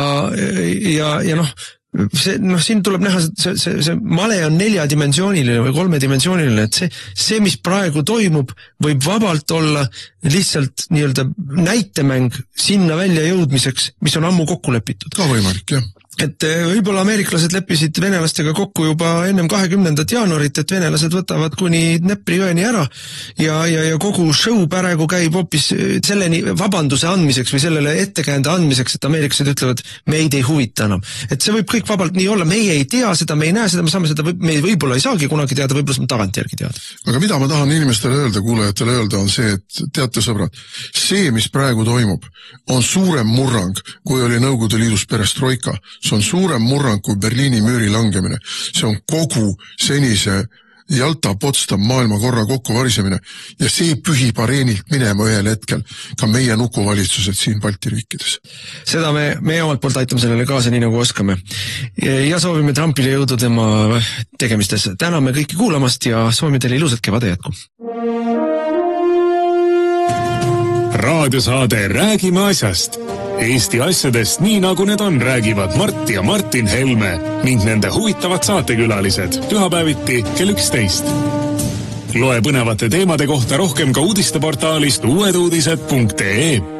siin tuleb näha, see male on 4-dimensiooniline või 3-dimensiooniline, et see, mis praegu toimub, võib vabalt olla lihtsalt nii-öelda näitemäng sinna välja jõudmiseks, mis on ammu kokku lepitud. Ka võimalik, jah. Et võib-olla ameeriklased leppisid venelastega kokku juba ennem 20. jaanuarit, et venelased võtavad kuni Dnepri jõeni ära ja kogu show praegu käib hoopis selleni vabanduse andmiseks või sellele ettekäände andmiseks, et ameeriklased ütlevad, meid ei huvita enam. Et see võib kõik vabalt nii olla, meie ei tea seda, me ei näe seda, me saame seda, me võib-olla ei saagi kunagi teada, võib-olla saame tagantjärgi teada. Aga mida ma tahan inimestele öelda, kuulajatele öelda, on see, et teate sõbrad, see, mis praegu toimub, on suurem murrang, kui oli Nõukogude Liidus perestroika. See on suurem murrang kui Berliini müüri langemine. See on kogu senise Jalta-Potsdam maailmakorra kokkuvarisemine ja see pühib areenilt minema ühel hetkel ka meie nukuvalitsused siin Balti riikides. Seda me omalt poolt aitame sellele kaasa nii nagu oskame. Ja soovime Trumpile jõudu tema tegemistes. Täname kõiki kuulamast ja soovime teile ilusat kevade jätku. Raadiosaade Räägime asjast. Eesti asjadest nii nagu need on, räägivad Mart ja Martin Helme ning nende huvitavad saatekülalised pühapäeviti kell 11. Loe põnevate teemade kohta rohkem ka uudisteportaalist uueduudised.ee.